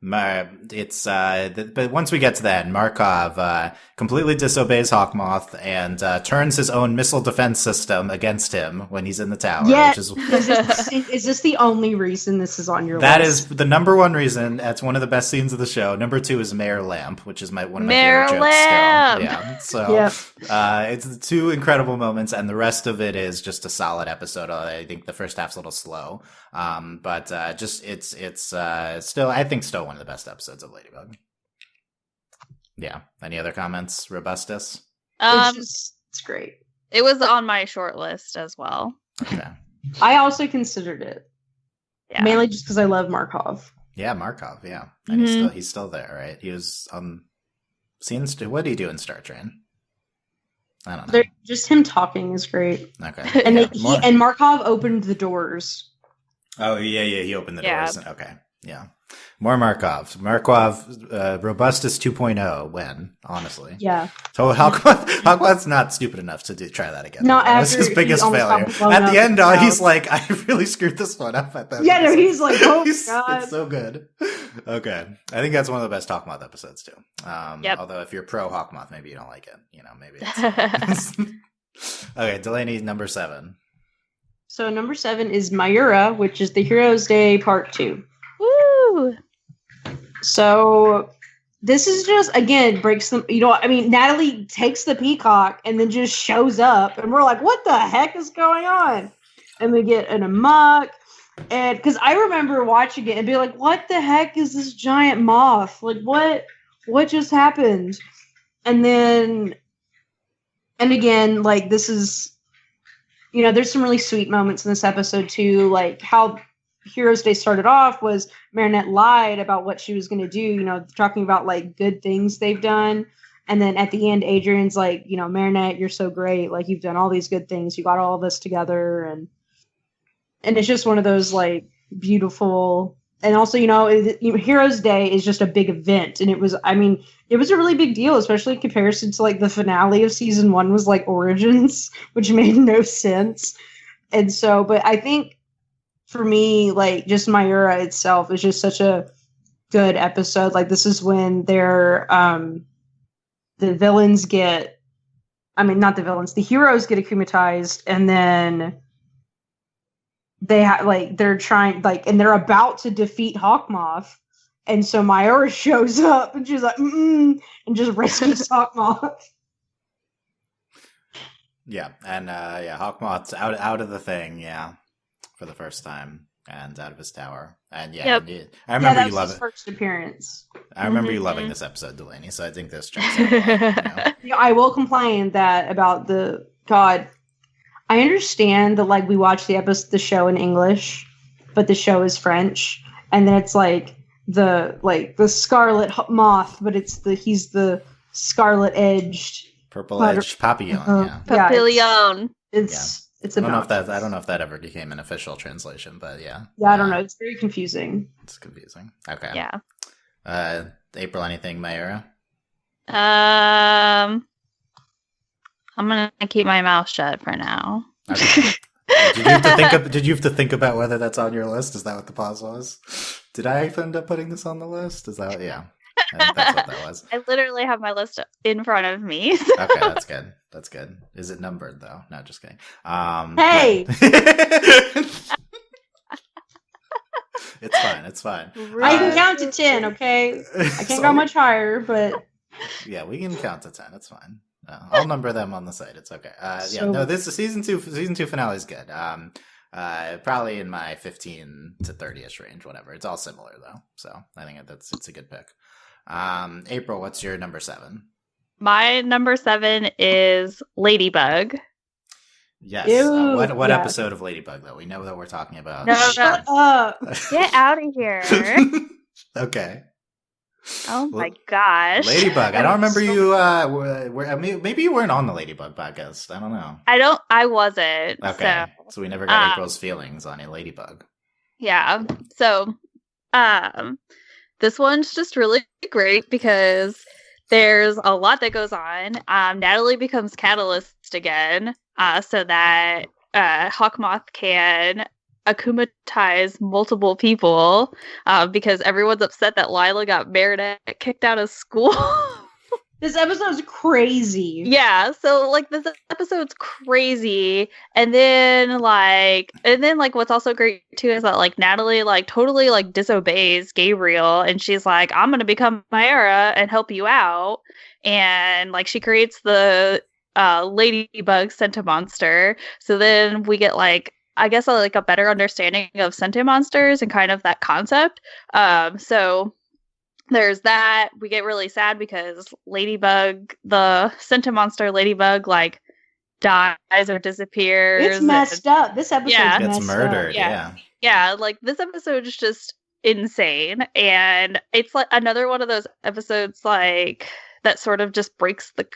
but once we get to that, Markov completely disobeys Hawkmoth and turns his own missile defense system against him when he's in the tower. Yeah, which is this the only reason this is on your list? That is the number 1 reason. That's one of the best scenes of the show. Number 2 is Mayor Lamp, which is one of my favorite jokes still. Yeah, so it's the 2 incredible moments, and the rest of it is just a solid episode. I think the first half's a little slow, but it's still, I think, still one of the best episodes of Ladybug. Yeah. Any other comments, Robustus? It's great. It was on my short list as well. Okay. I also considered it. Yeah. Mainly just because I love Markov. Yeah, Markov, yeah. And he's still there, right? He was what do you do in Startrain? I don't know. Just him talking is great. Okay. And and Markov opened the doors. Oh, yeah, he opened the doors. Okay, yeah. More Markov, Robustus 2.0 when, honestly. Yeah. So Hawkmoth's not stupid enough to try that again. Not that was his biggest failure. At the end, he's like, I really screwed this one up at that. Yeah, no, he's like, oh God. It's so good. Okay. I think that's one of the best Hawkmoth episodes too. Although if you're pro Hawkmoth, maybe you don't like it. Maybe it's... Okay, Delaney, number 7. So number 7 is Mayura, which is the Heroes Day Part 2. Woo! So this is just, again, breaks them. Natalie takes the peacock and then just shows up, and we're like, what the heck is going on? And we get an amok. And because I remember watching it and be like, what the heck is this giant moth? Like, what just happened? And again, like, this is, there's some really sweet moments in this episode too. Like how Heroes Day started off was Marinette lied about what she was going to do, talking about like good things they've done. And then at the end, Adrian's like, Marinette, you're so great. Like, you've done all these good things. You got all of us together. And it's just one of those like beautiful, and also, Heroes Day is just a big event. And it was a really big deal, especially in comparison to like the finale of season 1 was like Origins, which made no sense. And so, but I think for me, like just Mayura itself is just such a good episode. Like this is when the villains the heroes get akumatized, and then they're trying, like, and they're about to defeat Hawkmoth, and so Mayura shows up and she's like, and just rescues Hawkmoth. Yeah, and Hawkmoth's out of the thing, for the first time, and out of his tower, and I remember you love it. First appearance. I remember you loving this episode, Delaney. So I think this checks out. I will complain about the God. I understand that like we watch the show in English, but the show is French, and then it's like the scarlet moth, but he's the scarlet edged, purple edged papillon. Papillon. It's I don't know if that ever became an official translation, but yeah. Yeah, I don't know. It's very confusing. It's confusing. Okay. Yeah. April, anything, Mayura? I'm gonna keep my mouth shut for now. Okay. Did you have to think about whether that's on your list? Is that what the pause was? Did I end up putting this on the list? Is that I think that's what that was. I literally have my list in front of me. Okay, that's good. That's good. Is it numbered though? No, just kidding. Hey. It's fine. I can count to 10. Okay, I can't go much higher, but yeah, we can count to 10. It's fine. I'll number them on the site. It's okay. This season two finale is good. Probably in my 15 to 30ish range, whatever. It's all similar though, so I think it's a good pick. April, what's your number 7? My number 7 is Ladybug. Yes. Ew, what episode of Ladybug though? We know that we're talking about. No. Shut up. Get out of here. Okay. Oh my gosh. Ladybug. I don't remember you maybe you weren't on the Ladybug podcast. I don't know. I wasn't. Okay. So we never got April's feelings on a Ladybug. Yeah. So this one's just really great because there's a lot that goes on. Natalie becomes Catalyst again, so that Hawkmoth can akumatize multiple people, because everyone's upset that Lila got Meredith kicked out of school. This episode's crazy. Yeah, so like this episode's crazy, and then what's also great too is that like Natalie like totally like disobeys Gabriel, and she's like, I'm gonna become Mayura and help you out, and like she creates the Ladybug Sentimonster. So then we get like, I guess, like a better understanding of Sentimonsters and kind of that concept. So there's that. We get really sad because Ladybug, the Sentimonster Ladybug, like dies or disappears. It's messed up. This episode gets murdered. Yeah, like this episode is just insane, and it's like another one of those episodes like that sort of just breaks the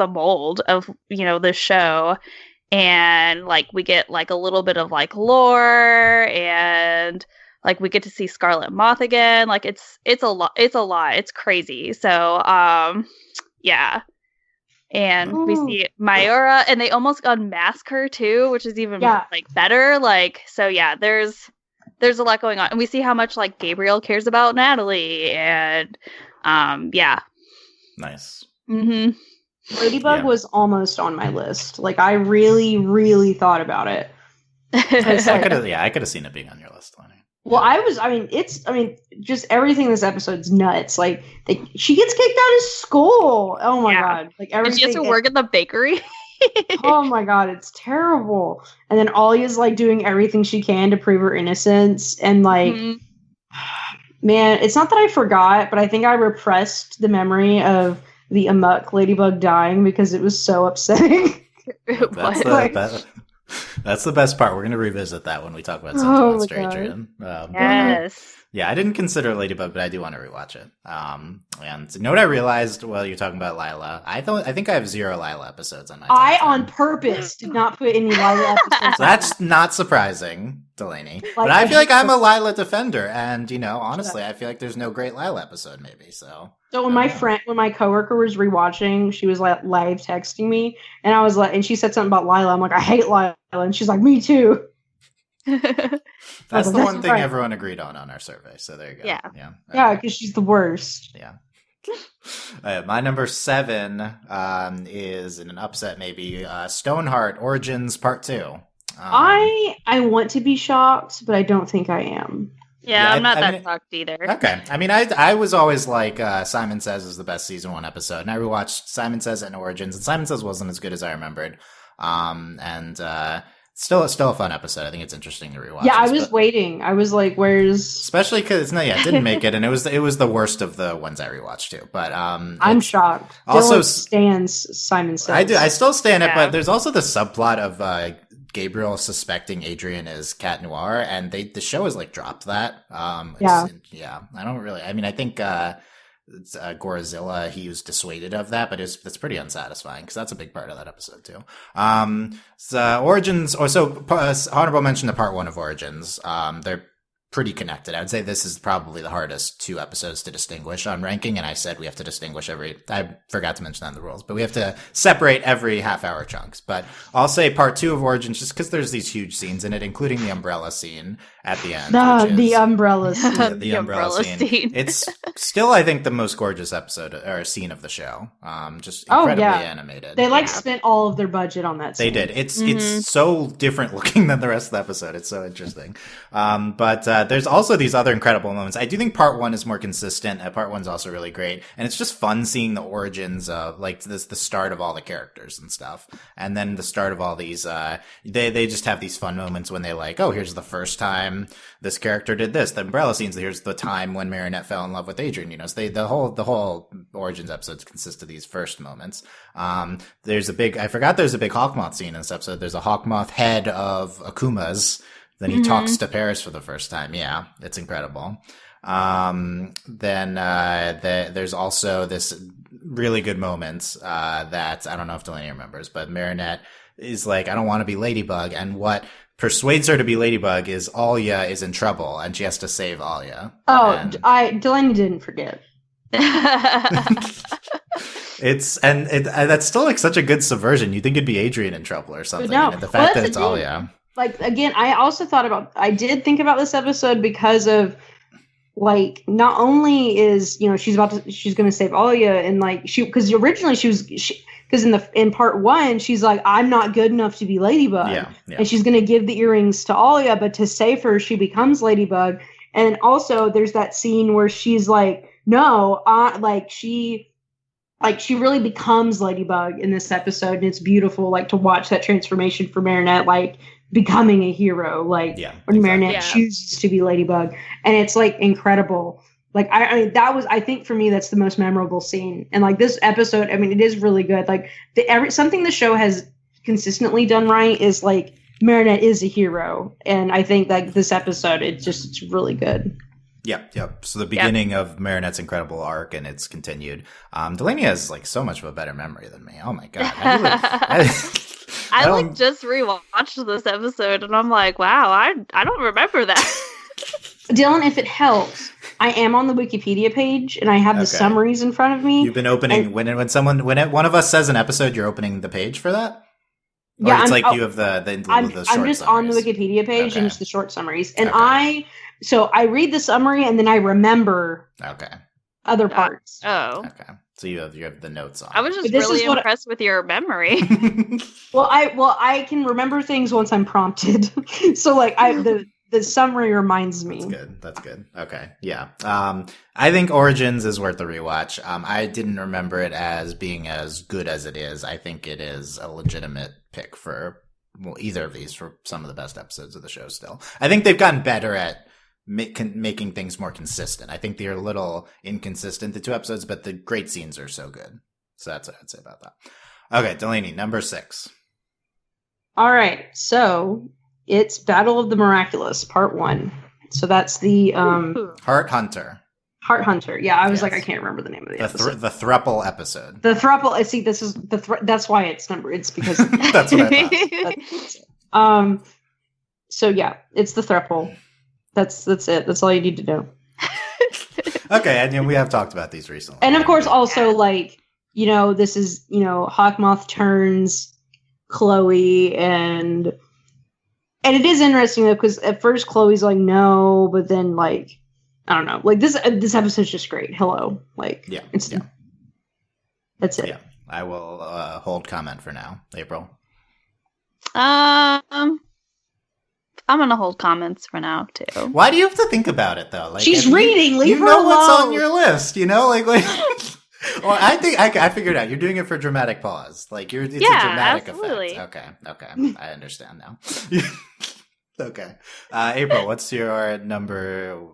mold of the show. And like we get like a little bit of like lore, and like we get to see Scarlet Moth again. Like it's a lot. It's crazy. So yeah. And we see Mayura, and they almost unmask her too, which is even like better. Like, so yeah, there's a lot going on, and we see how much like Gabriel cares about Natalie, and yeah. Nice. Mm-hmm. Ladybug was almost on my list. Like I really, really thought about it. I could have seen it being on your list, Lenny. Well, just everything in this episode's nuts. Like, she gets kicked out of school. Oh my god! Like everything. And she has to work at the bakery. Oh my god, it's terrible. And then Olia's like doing everything she can to prove her innocence, and like, man, it's not that I forgot, but I think I repressed the memory of the Amok Ladybug dying because it was so upsetting. That's the best part. We're going to revisit that when we talk about Sentinel Adrian. Yes. Yeah, I didn't consider Ladybug, but I do want to rewatch it. And you know what I realized while you're talking about Lila? I think I have 0 Lila episodes on my top 10. On purpose did not put any Lila episodes. So that's not surprising, Delaney. But I feel like I'm a Lila defender, and honestly, I feel like there's no great Lila episode, maybe. So when my coworker was rewatching, she was like live texting me, and I was like, and she said something about Lila. I'm like, I hate Lila, and she's like, me too. That's the one thing everyone agreed on our survey. So there you go. Yeah, because she's the worst. Yeah. My number 7 is in an upset, maybe Stoneheart Origins Part 2. I want to be shocked, but I don't think I am. Yeah, I'm not that shocked either. Okay. I mean, I was always like, Simon Says is the best season 1 episode, and I rewatched Simon Says and Origins, and Simon Says wasn't as good as I remembered. Still a fun episode. I think it's interesting to rewatch. Yeah, I was waiting. I was like, "Where's?" Especially because it didn't make it, and it was the worst of the ones I rewatched too. But I'm shocked. Also, Dylan stands Simon Says. I do. I still stand it, but there's also the subplot of Gabriel suspecting Adrian is Cat Noir, and the show has like dropped that. I don't really. I mean, I think. Gorizilla, he was dissuaded of that, but that's pretty unsatisfying because that's a big part of that episode too. Origins, honorable mention to part 1 of Origins. They're pretty connected. I would say this is probably the hardest 2 episodes to distinguish on ranking, and I said we have to distinguish I forgot to mention that in the rules, but we have to separate every half-hour chunks. But I'll say part 2 of Origins just because there's these huge scenes in it, including the umbrella scene at the end. The umbrella scene. The umbrella scene. It's still, I think, the most gorgeous episode or scene of the show. Just incredibly animated. They spent all of their budget on that scene. They did. It's so different looking than the rest of the episode. It's so interesting. But there's also these other incredible moments. I do think part 1 is more consistent. Part 1's also really great. And it's just fun seeing the origins of the start of all the characters and stuff. And then the start of all these, they just have these fun moments when they like, oh, here's the first time this character did this. The umbrella scenes, here's the time when Marinette fell in love with Adrian. So the whole Origins episodes consist of these first moments. There's a big Hawkmoth scene in this episode. There's a Hawkmoth head of Akuma's. Then he talks to Paris for the first time. Yeah, it's incredible. Then there's also this really good moment that I don't know if Delaney remembers, but Marinette is like, I don't want to be Ladybug, and what persuades her to be Ladybug is Alia is in trouble, and she has to save Alia. Oh, Delaney didn't forget. That's still like such a good subversion. You think it'd be Adrian in trouble or something, and the fact that it's Alia. Like, again, I did think about this episode because of, like, not only is, she's going to save Alia, and like, because originally because in part 1, she's like, I'm not good enough to be Ladybug. Yeah. And she's going to give the earrings to Alia, but to save her, she becomes Ladybug. And also there's that scene where she's like, no, she really becomes Ladybug in this episode. And it's beautiful, like, to watch that transformation for Marinette, like, becoming a hero, when Marinette chooses to be Ladybug, and it's like incredible. Like I think for me that's the most memorable scene, and like this episode, I mean, it is really good. Like something the show has consistently done right is like Marinette is a hero, and I think like this episode, it's really good. Yep. So the beginning of Marinette's incredible arc, and it's continued. Delaney has like so much of a better memory than me. Oh my god. I just rewatched this episode, and I'm like, wow, I don't remember that. Dylan, if it helps, I am on the Wikipedia page, and I have the summaries in front of me. You've been opening when one of us says an episode, you're opening the page for that. Or yeah, you have the I'm just summaries. On the Wikipedia page, and it's the short summaries, and I read the summary, and then I remember other parts. Oh, okay. So you have the notes on. I was just really impressed with your memory. Well, I can remember things once I'm prompted. So like the summary reminds me. That's good. Okay. Yeah. I think Origins is worth a rewatch. I didn't remember it as being as good as it is. I think it is a legitimate pick for either of these for some of the best episodes of the show still. I think they've gotten better at making things more consistent. I think they're a little inconsistent, the two episodes, but the great scenes are so good. So that's what I'd say about that. Okay, Delaney, number 6. All right, so it's Battle of the Miraculous, Part 1. So that's the Hart Hunter. Hart Hunter. Yeah, I was like, I can't remember the name of the episode. The thruple episode. The thruple. I see. This is that's why it's numbered. It's because that's what I thought. So yeah, it's the thruple. That's it. That's all you need to know. Okay, and we have talked about these recently. And of course, also like this is Hawkmoth turns Chloe, and it is interesting though because at first Chloe's like no, but then like I don't know, like this episode's just great. Hello, like that's it. Yeah, I will hold comment for now. April. I'm gonna hold comments for now too. Why do you have to think about it though? Like she's reading. Leave her alone. What's on your list? Like. Well, I think I figured out. You're doing it for dramatic pause. Like it's a dramatic absolutely. effect. Okay. I understand now. Okay. April, what's your number?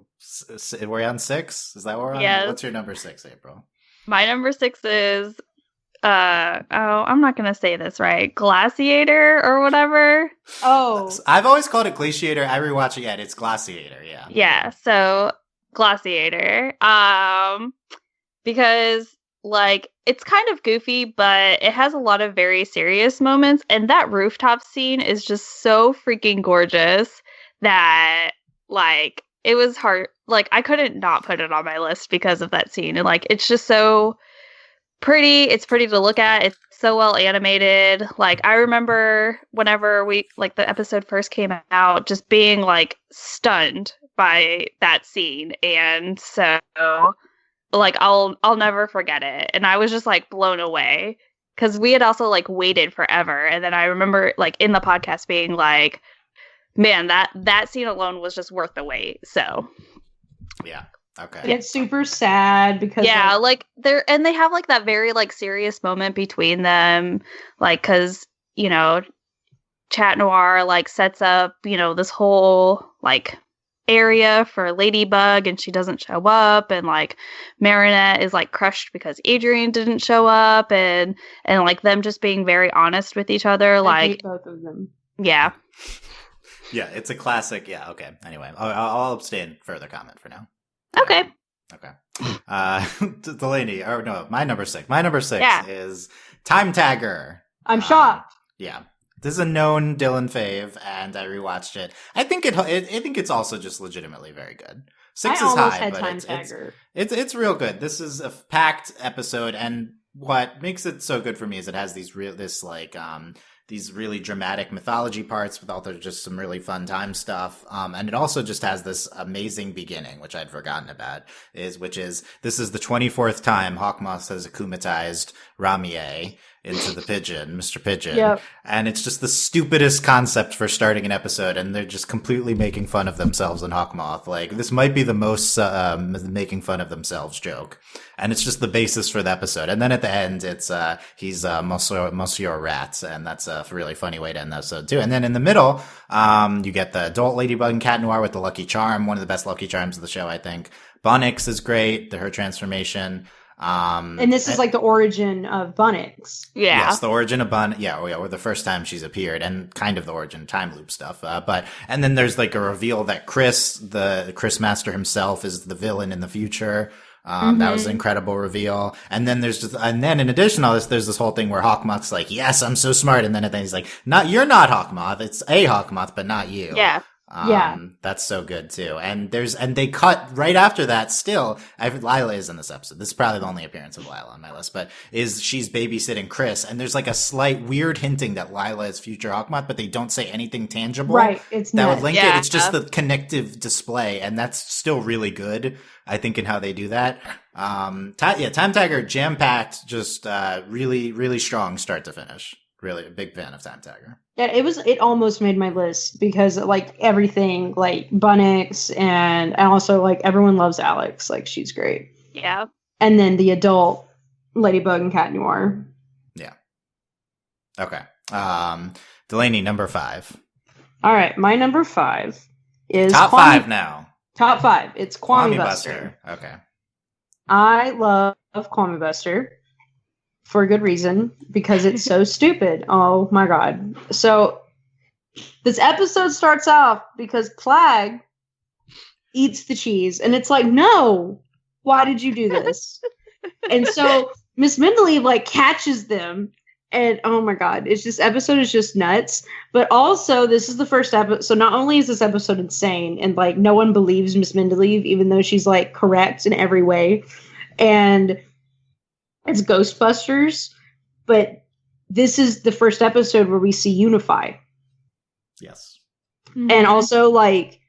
We're on 6. Is that what we're on? Yes. What's your number 6, April? My number 6 is I'm not gonna say this right. Glaciator or whatever. Oh, I've always called it Glaciator. I rewatch it. Yeah, it's Glaciator. Yeah. Yeah. So Glaciator. Because like it's kind of goofy, but it has a lot of very serious moments, and that rooftop scene is just so freaking gorgeous that like it was hard. Like I couldn't not put it on my list because of that scene, and like it's just so pretty. It's pretty to look at. It's so well animated. Like I remember whenever the episode first came out, just being like stunned by that scene, and so like I'll never forget it. And I was just like blown away because we had also like waited forever, and then I remember like in the podcast being like, man, that scene alone was just worth the wait. So yeah. Okay. It's super sad because they have like that very like serious moment between them, like because Chat Noir like sets up this whole like area for Ladybug, and she doesn't show up, and like Marinette is like crushed because Adrian didn't show up, and like them just being very honest with each other. I hate both of them. Yeah. Yeah, it's a classic. Yeah. Okay. Anyway, I'll abstain further comment for now. Okay. Delaney, or no, my number 6. My number 6 is Timetagger. I'm shocked. Yeah. This is a known Dylan fave, and I rewatched it. I think it's also just legitimately very good. 6 is high, but it's real good. This is a packed episode, and what makes it so good for me is it has these really dramatic mythology parts with also just some really fun time stuff. And it also just has this amazing beginning, which I'd forgotten about, which is this is the 24th time Hawkmoth has akumatized Ramier into the pigeon, Mr. Pigeon. Yep. And it's just the stupidest concept for starting an episode, and they're just completely making fun of themselves in Hawkmoth. Like, this might be the most making fun of themselves joke. And it's just the basis for the episode. And then at the end, it's he's Monsieur Rat, and that's a really funny way to end the episode too. And then in the middle, you get the adult Ladybug and Cat Noir with the Lucky Charm, one of the best Lucky Charms of the show, I think. Bonix is great, her transformation. And this is like the origin of Bonix. Yeah. Yes, the origin of Bonix. Yeah, or the first time she's appeared, and kind of the origin time loop stuff. And then there's like a reveal that the Christmaster himself is the villain in the future. That was an incredible reveal. And then in addition to all this, there's this whole thing where Hawkmoth's like, yes, I'm so smart. And then at the end he's like, you're not Hawkmoth. It's a Hawkmoth, but not you. Yeah. That's so good too. And they cut right after that still. Lila is in this episode. This is probably the only appearance of Lila on my list, but she's babysitting Chris. And there's like a slight weird hinting that Lila is future Hawkmoth, but they don't say anything tangible. Right. It's that nuts. would link it. It's just the connective display. And that's still really good, I think, in how they do that. Timetagger jam-packed, just, really, really strong start to finish. Really a big fan of Timetagger. Yeah, it almost made my list because like everything, like Bunnix and also like everyone loves Alex. Like she's great. Yeah. And then the adult Ladybug and Cat Noir. Yeah. Okay. Delaney, number 5. All right, my number 5 is top 5 now. Top 5. It's Kwamibuster. Okay. I love Kwamibuster. For a good reason, because it's so stupid. Oh my god. So, this episode starts off because Plag eats the cheese, and it's like, no! Why did you do this? And so, Miss Mendeley, like, catches them, and oh my god, this episode is just nuts. But also, this is the first episode, so not only is this episode insane, and, like, no one believes Miss Mendeley, even though she's, like, correct in every way, and it's Ghostbusters, but this is the first episode where we see Unify. Yes. Mm-hmm. And also, like,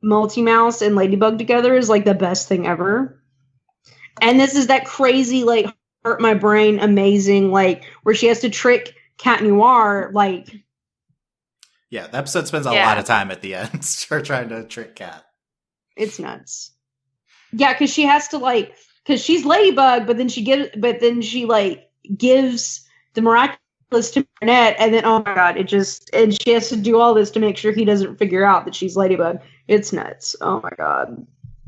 Multi-Mouse and Ladybug together is, like, the best thing ever. And this is that crazy, like, hurt my brain, amazing, like, where she has to trick Cat Noir, like... Yeah, the episode spends a lot of time at the end for trying to trick Cat. It's nuts. Yeah, because she has to, like... Because she's Ladybug, but then she gives the miraculous to Burnett, and then oh my god, and she has to do all this to make sure he doesn't figure out that she's Ladybug. It's nuts. Oh my god.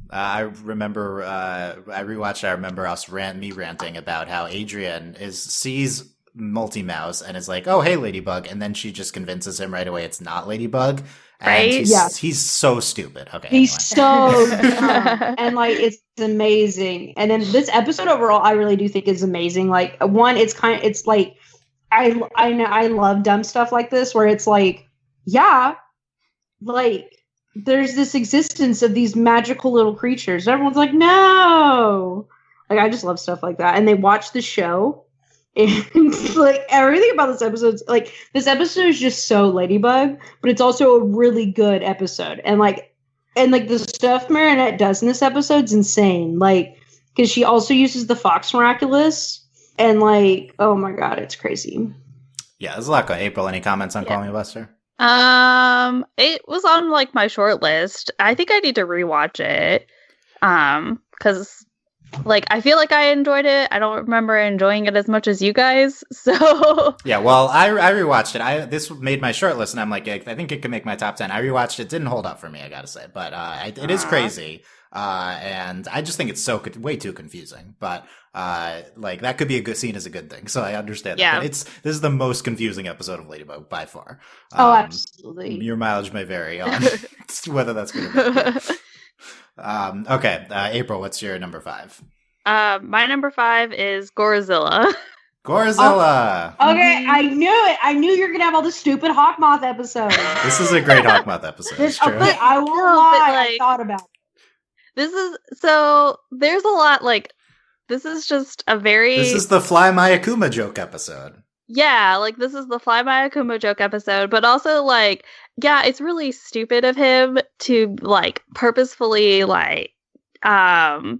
I remember I rewatched. I remember us ranting about how Adrian sees Multi-Mouse and is like, "Oh hey, Ladybug," and then she just convinces him right away it's not Ladybug. Right? He's so stupid. Okay. He's so dumb. And like it's amazing. And then this episode overall I really do think is amazing. Like one, it's like I love dumb stuff like this where it's like, yeah, like there's this existence of these magical little creatures. Everyone's like, no. Like I just love stuff like that. And they watch the show. And like everything about this episode, like this episode is just so Ladybug, but it's also a really good episode. And the stuff Marinette does in this episode is insane. Like, because she also uses the Fox Miraculous, and like, oh my god, it's crazy. Yeah, there's a lot going. April, any comments on Kwamibuster? It was on like my short list. I think I need to rewatch it. Because like I feel like I enjoyed it. I don't remember enjoying it as much as you guys. So yeah, well, I rewatched it. This made my short list, and I'm like, I think it could make my top 10. I rewatched it. Didn't hold up for me, I gotta say, but it is crazy. And I just think it's way too confusing. But like that could be seen as a good thing. So I understand that. But this is the most confusing episode of Ladybug by far. Oh, absolutely. Your mileage may vary on whether that's good or not. Okay, April, what's your number 5? My number 5 is Gorizilla. Gorizilla! Okay, I knew it! I knew you were gonna have all the stupid Hawkmoth episodes. This is a great Hawkmoth episode, it's true. Okay, I won't lie, I thought about it. There's a lot, like, this is just a very... This is the Fly My Akuma joke episode. Yeah, like, this is the Fly My Akuma joke episode, but also, like, yeah, it's really stupid of him to, like, purposefully, like, You're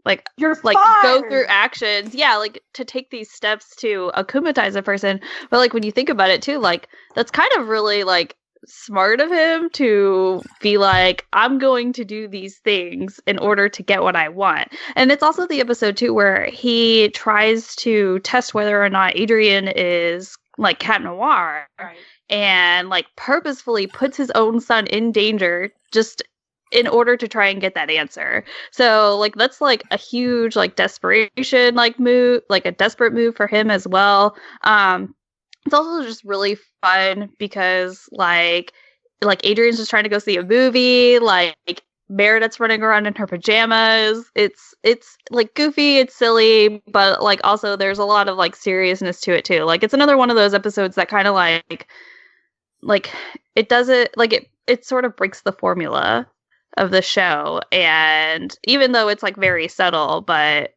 like, fired. go through actions. Yeah, like, to take these steps to akumatize a person. But, like, when you think about it, too, like, that's kind of really, like, smart of him to be like, I'm going to do these things in order to get what I want. And it's also the episode too where he tries to test whether or not Adrian is like Cat Noir, right, and like purposefully puts his own son in danger just in order to try and get that answer. So like that's like a huge like desperation like move, like a desperate move for him as well. It's also just really fun because, like Adrian's just trying to go see a movie. Like Meredith's running around in her pajamas. It's like goofy, it's silly, but like also there's a lot of like seriousness to it too. Like it's another one of those episodes that kind of like like it doesn't like it sort of breaks the formula of the show, and even though it's like very subtle, but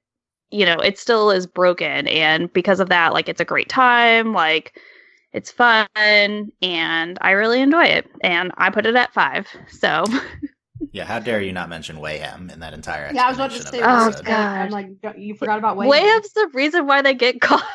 it still is broken, and because of that, like it's a great time, like it's fun, and I really enjoy it, and I put it at 5. So yeah, how dare you not mention Wayham in that entire I was about to say, oh god, I'm like, you forgot about Wayham. Wayham's the reason why they get caught.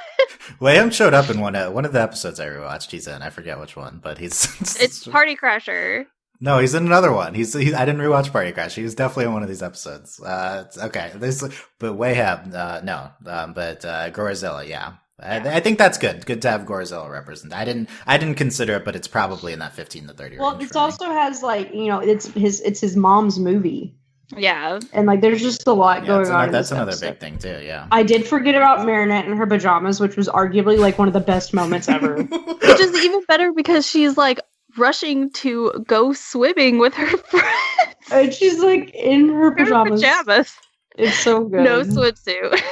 Wayham showed up in one of the episodes I rewatched. He's in, I forget which one, but it's Party Crasher. No, he's in another one. I didn't rewatch Party Crash. He was definitely in one of these episodes. Okay. But Wayham, no. But Gorizilla, yeah. I think that's good. Good to have Gorizilla represent. I didn't consider it, but it's probably in that 15 to 30 range. Well, it also has like, it's his mom's movie. Yeah. And like there's just a lot going on. That's another big thing too, yeah. I did forget about Marinette in her pajamas, which was arguably like one of the best moments ever. Which is even better because she's like rushing to go swimming with her friends. And she's like in her pajamas. It's so good. No swimsuit.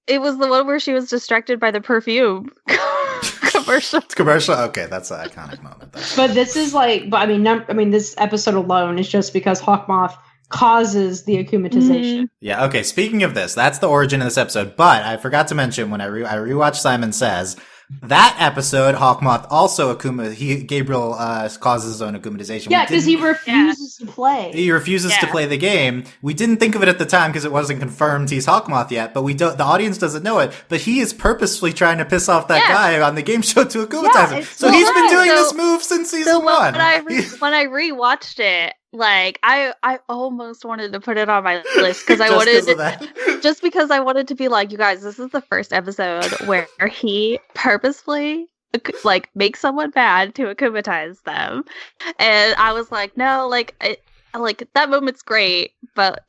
It was the one where she was distracted by the perfume commercial. Okay, that's an iconic moment. But this is like, this episode alone is just because Hawkmoth causes the akumatization. Yeah. Okay. Speaking of this, that's the origin of this episode. But I forgot to mention when I rewatched Simon Says. That episode, Hawkmoth also Gabriel causes his own akumatization. Yeah, because he refuses to play. He refuses to play the game. We didn't think of it at the time because it wasn't confirmed he's Hawkmoth yet, but the audience doesn't know it. But he is purposefully trying to piss off that guy on the game show to akumatize him. So he's been doing this move since season 1. When I rewatched it, like I almost wanted to put it on my list because I just because I wanted to be like, you guys, this is the first episode where he purposefully like makes someone mad to akumatize them, and I was like, no, like that moment's great, but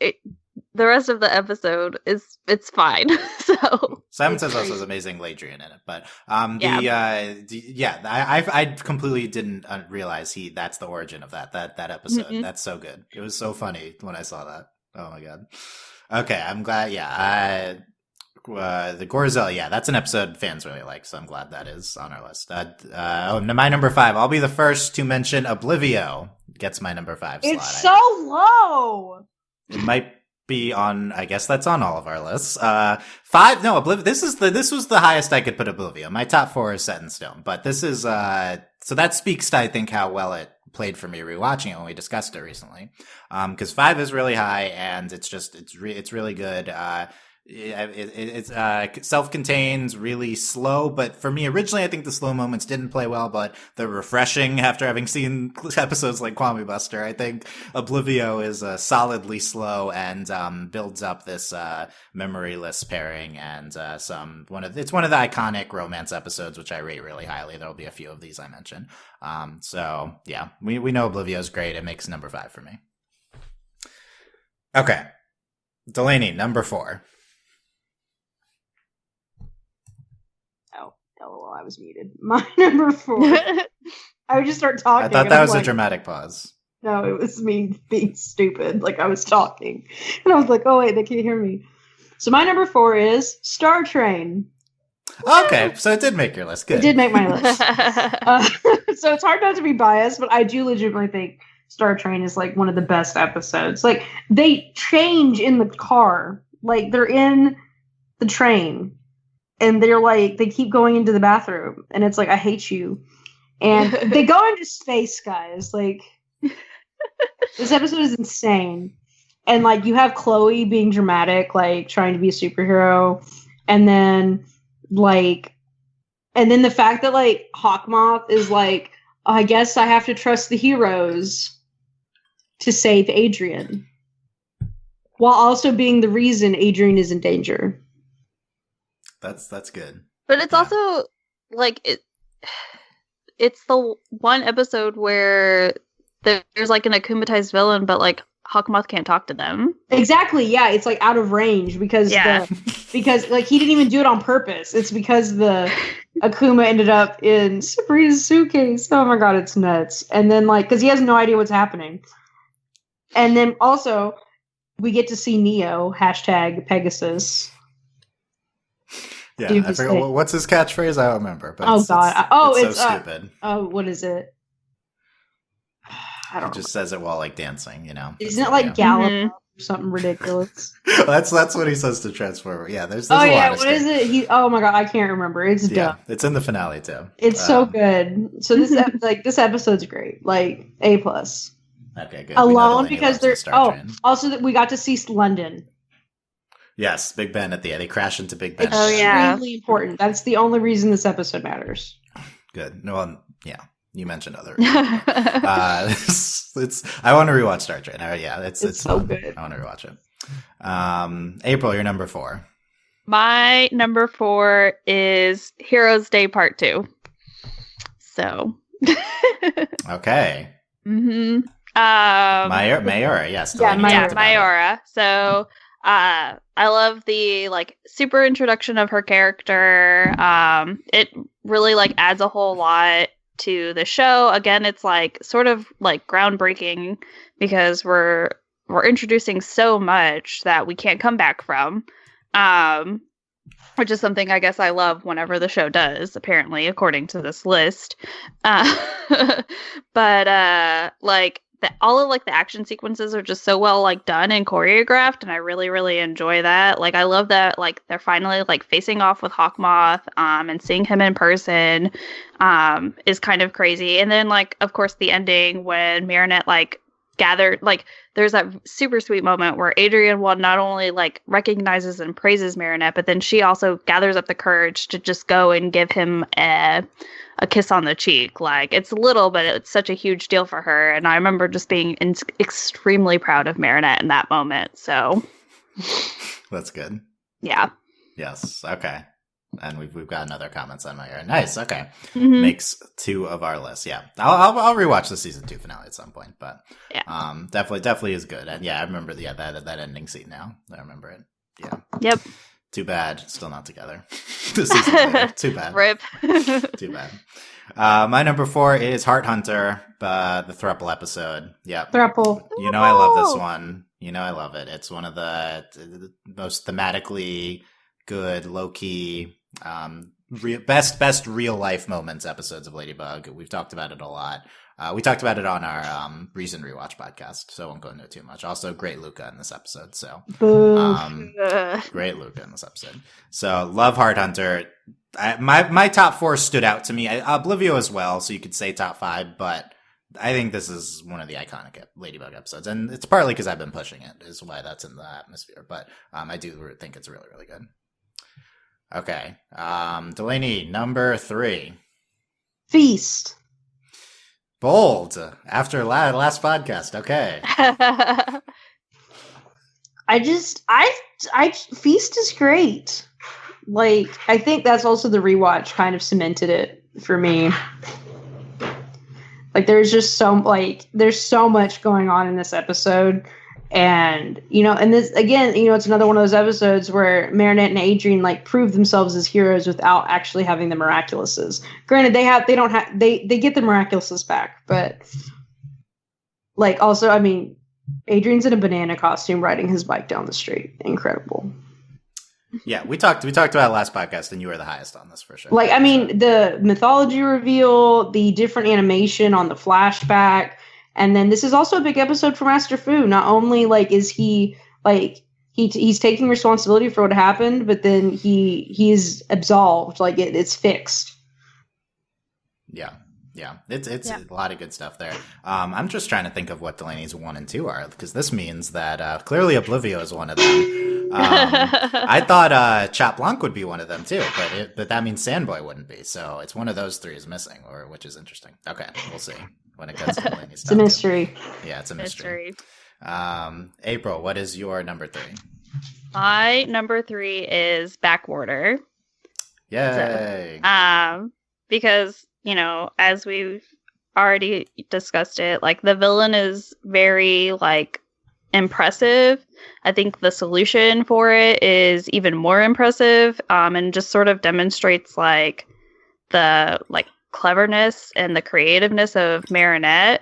the rest of the episode it's fine. So Simon Says also has amazing Ladrian in it, but I completely didn't realize that's the origin of that episode. Mm-hmm. That's so good. It was so funny when I saw that. Oh my god. Okay, I'm glad. Yeah, the Gorizilla. That's an episode fans really like, so I'm glad that is on our list. My number 5. I'll be the first to mention Oblivio gets my number 5 slot. It's so low. It might be on, I guess that's on all of our lists. 5, no, Oblivio. This was the highest I could put Oblivio. My top 4 is set in stone, but this is so that speaks to, I think, how well it played for me rewatching it when we discussed it recently. Because 5 is really high, and it's really good. It's self-contained, really slow, but for me originally I think the slow moments didn't play well, but they're refreshing after having seen episodes like Kwamibuster. I think Oblivio is solidly slow and builds up this memoryless pairing, and it's one of the iconic romance episodes, which I rate really highly. There'll be a few of these I mention. So yeah, we know Oblivio's great. It makes number 5 for me. Okay, Delaney, number 4. Oh, I was muted. My number 4. I would just start talking. I thought that was a dramatic pause. No, it was me being stupid. Like I was talking, and I was like, "Oh wait, they can't hear me." So my number 4 is Startrain. Okay, so it did make your list. Good. It did make my list. So it's hard not to be biased, but I do legitimately think Startrain is like one of the best episodes. Like they change in the car. Like they're in the train. And they're like, they keep going into the bathroom. And it's like, I hate you. And they go into space, guys. Like, this episode is insane. And, like, you have Chloe being dramatic, like, trying to be a superhero. And then, like, the fact that, like, Hawkmoth is like, I guess I have to trust the heroes to save Adrian. While also being the reason Adrian is in danger. That's good. But it's also like it's the one episode where there's like an akumatized villain, but like Hawkmoth can't talk to them. Exactly. Yeah, it's like out of range because because like he didn't even do it on purpose. It's because the Akuma ended up in Sabrina's suitcase. Oh my god, it's nuts. And then like because he has no idea what's happening. And then also we get to see Neo #Pegasus. Yeah, do I his forget thing. what's his catchphrase. I don't remember. But Oh God! it's so stupid. What is it? I don't He just says it while like dancing. You know, Isn't it like Gallop Mhm. or something ridiculous? that's what he says to Transformer. Yeah, there's Oh a yeah, lot of what is it? Oh my God, I can't remember. It's dumb. it's in the finale too. It's so good. So this this episode's great. Like A+. Okay, good. Alone because they're Startrain. also that we got to see London. Yes, Big Ben at the end. They crash into Big Ben. It's Oh, yeah. extremely important. That's the only reason this episode matters. Good. No, yeah. You mentioned other. It's. I want to rewatch Startrain. It's so fun. good. I want to rewatch it. April, you're number 4. My number 4 is Heroes Day Part 2. So. Okay. Mm-hmm. Mayura, yes. Yeah, Mayura. So I love the like super introduction of her character. It really like adds a whole lot to the show. Again, it's like sort of like groundbreaking because we're introducing so much that we can't come back from. Which is something I guess I love whenever the show does, apparently, according to this list. But like all of like the action sequences are just so well like done and choreographed, and I really, really enjoy that. Like I love that like they're finally like facing off with Hawkmoth, and seeing him in person is kind of crazy. And then like of course the ending when Marinette like gathered, like there's that super sweet moment where Adrian one not only like recognizes and praises Marinette, but then she also gathers up the courage to just go and give him a kiss on the cheek. Like it's little, but it's such a huge deal for her, and I remember just being extremely proud of Marinette in that moment. So that's good. Yeah. Yes. Okay. And we've got another comments on Mayura. Nice. Okay. Mm-hmm. Makes 2 of our list. Yeah. I'll rewatch the season 2 finale at some point, but yeah. Definitely is good. And yeah, I remember that ending scene now. I remember it. Yeah. Yep. Too bad. Still not together. The season later. Too bad. Rip. Too bad. My number 4 is Hart Hunter, the thruple episode. Yeah. Thruple. You know I love this one. You know I love it. It's one of the most thematically good, low-key, best real life moments episodes of Ladybug. We've talked about it a lot. We talked about it on our recent rewatch podcast, so I won't go into it too much. Also, great Luca in this episode. So, great Luca in this episode. So, love Hart Hunter. My top 4 stood out to me. Oblivio as well, so you could say top 5, but I think this is one of the iconic Ladybug episodes, and it's partly because I've been pushing it, is why that's in the atmosphere. But I do think it's really, really good. Okay. Delaney, number 3. Feast. Bold. After last podcast. Okay. I Feast is great. Like, I think that's also the rewatch kind of cemented it for me. Like, there's so much going on in this episode. And, and this, again, it's another one of those episodes where Marinette and Adrian, like, prove themselves as heroes without actually having the Miraculouses. Granted, they get the Miraculouses back, but, like, also, I mean, Adrian's in a banana costume riding his bike down the street. Incredible. Yeah, we talked about it last podcast, and you were the highest on this for sure. Like, I mean, the mythology reveal, the different animation on the flashback. And then this is also a big episode for Master Fu. Not only like is he like he's taking responsibility for what happened, but then he's absolved. Like it's fixed. Yeah, it's a lot of good stuff there. I'm just trying to think of what Delaney's 1 and 2 are, because this means that clearly Oblivio is one of them. I thought Chat Blanc would be one of them too, but that means Sandboy wouldn't be. So it's one of those 3 is missing, which is interesting. Okay, we'll see. When it gets to Delaney's It's a mystery. Yeah, it's a mystery. April, what is your number 3? My number 3 is Backwater. Yay! So, because, as we've already discussed it, like the villain is very like impressive. I think the solution for it is even more impressive, and just sort of demonstrates like the like cleverness and the creativeness of Marinette.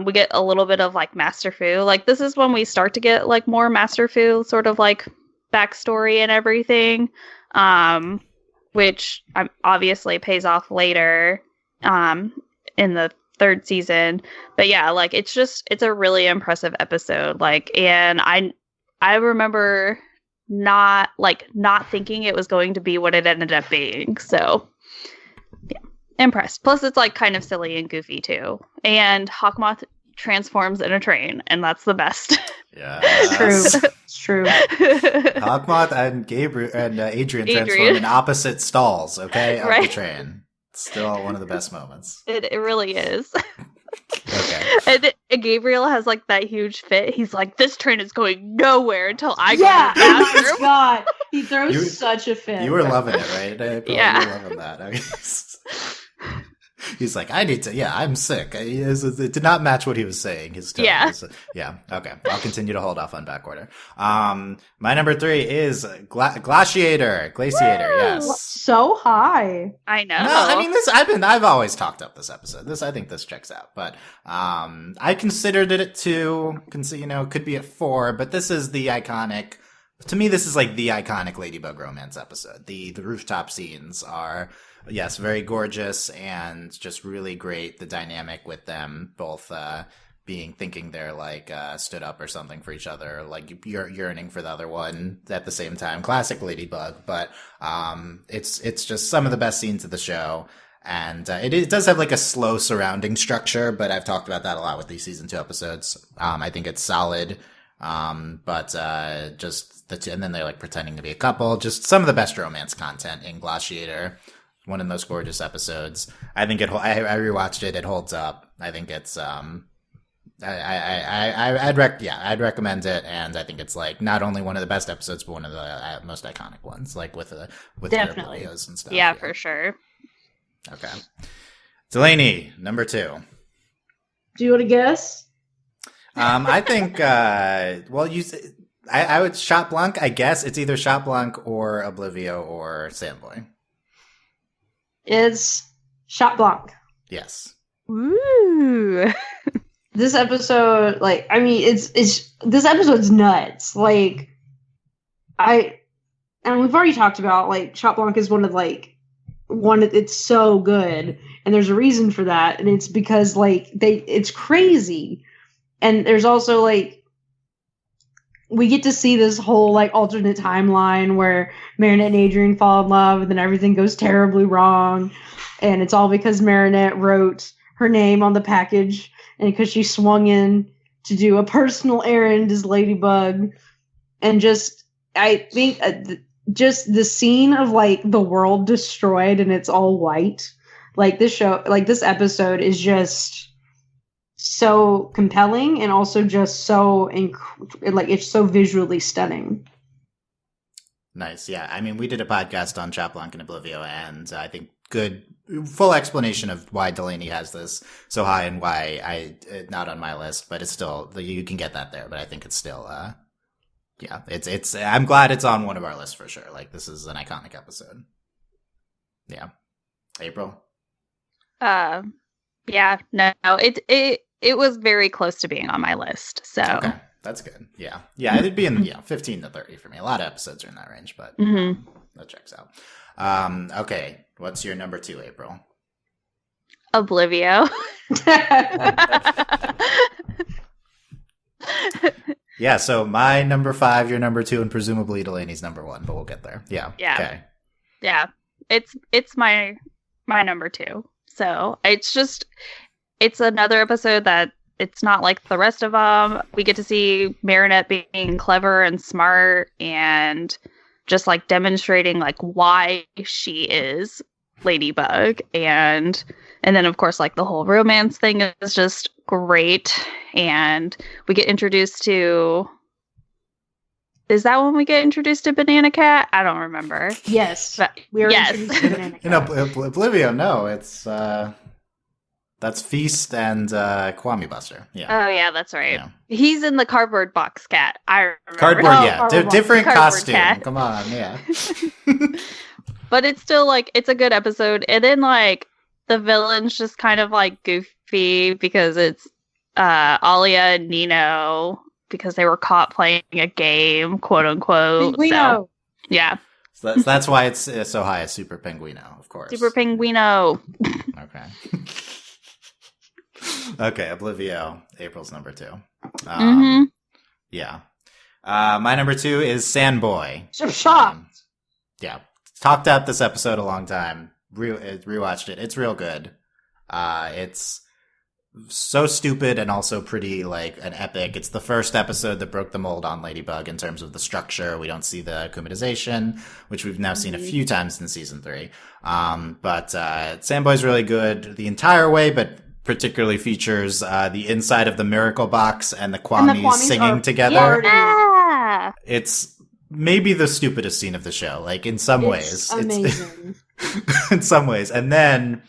We get a little bit of like Master Fu. Like this is when we start to get like more Master Fu sort of like backstory and everything. which obviously pays off later in the third season. But yeah, like it's a really impressive episode. Like, and I remember not thinking it was going to be what it ended up being. So yeah, impressed. Plus it's like kind of silly and goofy too. And Hawkmoth transforms in a train, and that's the best. Yeah, it's true. Hawkmoth and Adrian transform in opposite stalls, okay, of the train. Still one of the best moments. It really is. Okay. And Gabriel has like that huge fit. He's like, this train is going nowhere until I go to the bathroom. Oh my god. He throws such a fit. You were loving it, right? Yeah. You were loving that. I mean, he's like, I need to, I'm sick. It did not match what he was saying. His tone. Yeah. Okay. I'll continue to hold off on back order. My number 3 is Glaciator. Yes. So high. I know. No, I mean, I've always talked up this episode. I think this checks out, but, I considered it at 2, could be at 4, but this is the iconic, to me, this is like the iconic Ladybug romance episode. The rooftop scenes are, yes, very gorgeous and just really great. The dynamic with them both thinking they're like stood up or something for each other, like yearning for the other one at the same time. Classic Ladybug, but it's just some of the best scenes of the show. And it does have like a slow surrounding structure, but I've talked about that a lot with these season 2 episodes. I think it's solid. But and then they're like pretending to be a couple. Just some of the best romance content in Glaciator. One of those gorgeous episodes. I think I rewatched it. It holds up. I think it's I'd recommend it, and I think it's like not only one of the best episodes, but one of the most iconic ones. Like with definitely videos and stuff. Yeah, for sure. Okay, Delaney, number 2. Do you want to guess? I think. I would shot Blanc. I guess it's either shot Blanc or Oblivio or Sandboy. It's shot Blanc. Yes. Ooh. This episode, like, I mean, it's this episode's nuts. Like, and we've already talked about, like, Shot Blanc is it's so good, and there's a reason for that, and it's because, like, it's crazy, and there's also, like, we get to see this whole, like, alternate timeline where Marinette and Adrian fall in love, and then everything goes terribly wrong, and it's all because Marinette wrote her name on the package, and because she swung in to do a personal errand as Ladybug. And just, I think, just the scene of, like, the world destroyed and it's all white. Like, this episode is just so compelling and also just so, it's so visually stunning. Nice, yeah. I mean, we did a podcast on Shot Blanc and Oblivio, and I think good full explanation of why Delaney has this so high and why not on my list, but it's still, you can get that there, but I think it's still, it's, I'm glad it's on one of our lists for sure. Like, this is an iconic episode. Yeah. April? Yeah, no, it was very close to being on my list, so. Okay, that's good. Yeah. Yeah, it'd be in, 15 to 30 for me. A lot of episodes are in that range, but that checks out. Okay. What's your number 2, April? Oblivio. Yeah, so my number 5, your number 2, and presumably Delaney's number 1, but we'll get there. Yeah. Okay. Yeah. It's my number 2. So it's another episode that it's not like the rest of them. We get to see Marinette being clever and smart and just like demonstrating like why she is Ladybug, and then of course like the whole romance thing is just great, and we get introduced to, is that when we get introduced to Banana Cat? I don't remember. Yes, but we are introduced to Banana Cat. Oblivio, no, it's that's Feast and Kwamibuster. Yeah. Oh yeah, that's right. Yeah. He's in the cardboard box cat. I remember. Cardboard, different cardboard costume. Cat. Come on, yeah. But it's still like, it's a good episode. And then like the villain's just kind of like goofy because it's Alia and Nino, because they were caught playing a game, quote unquote. We know. Yeah. So that's why it's so high as Super Penguino, of course. Super Penguino. Okay. Okay, Oblivio, April's number 2. Yeah. My number 2 is Sandboy. Yeah. Talked out this episode a long time. Rewatched it. It's real good. It's so stupid and also pretty like an epic. It's the first episode that broke the mold on Ladybug in terms of the structure. We don't see the Kumidization, which we've now seen a few times in season 3. But Sandboy's really good the entire way, but particularly features the inside of the Miracle Box and the Kwamis singing together. Yeah. It's maybe the stupidest scene of the show. Like in some ways, amazing. In some ways, and then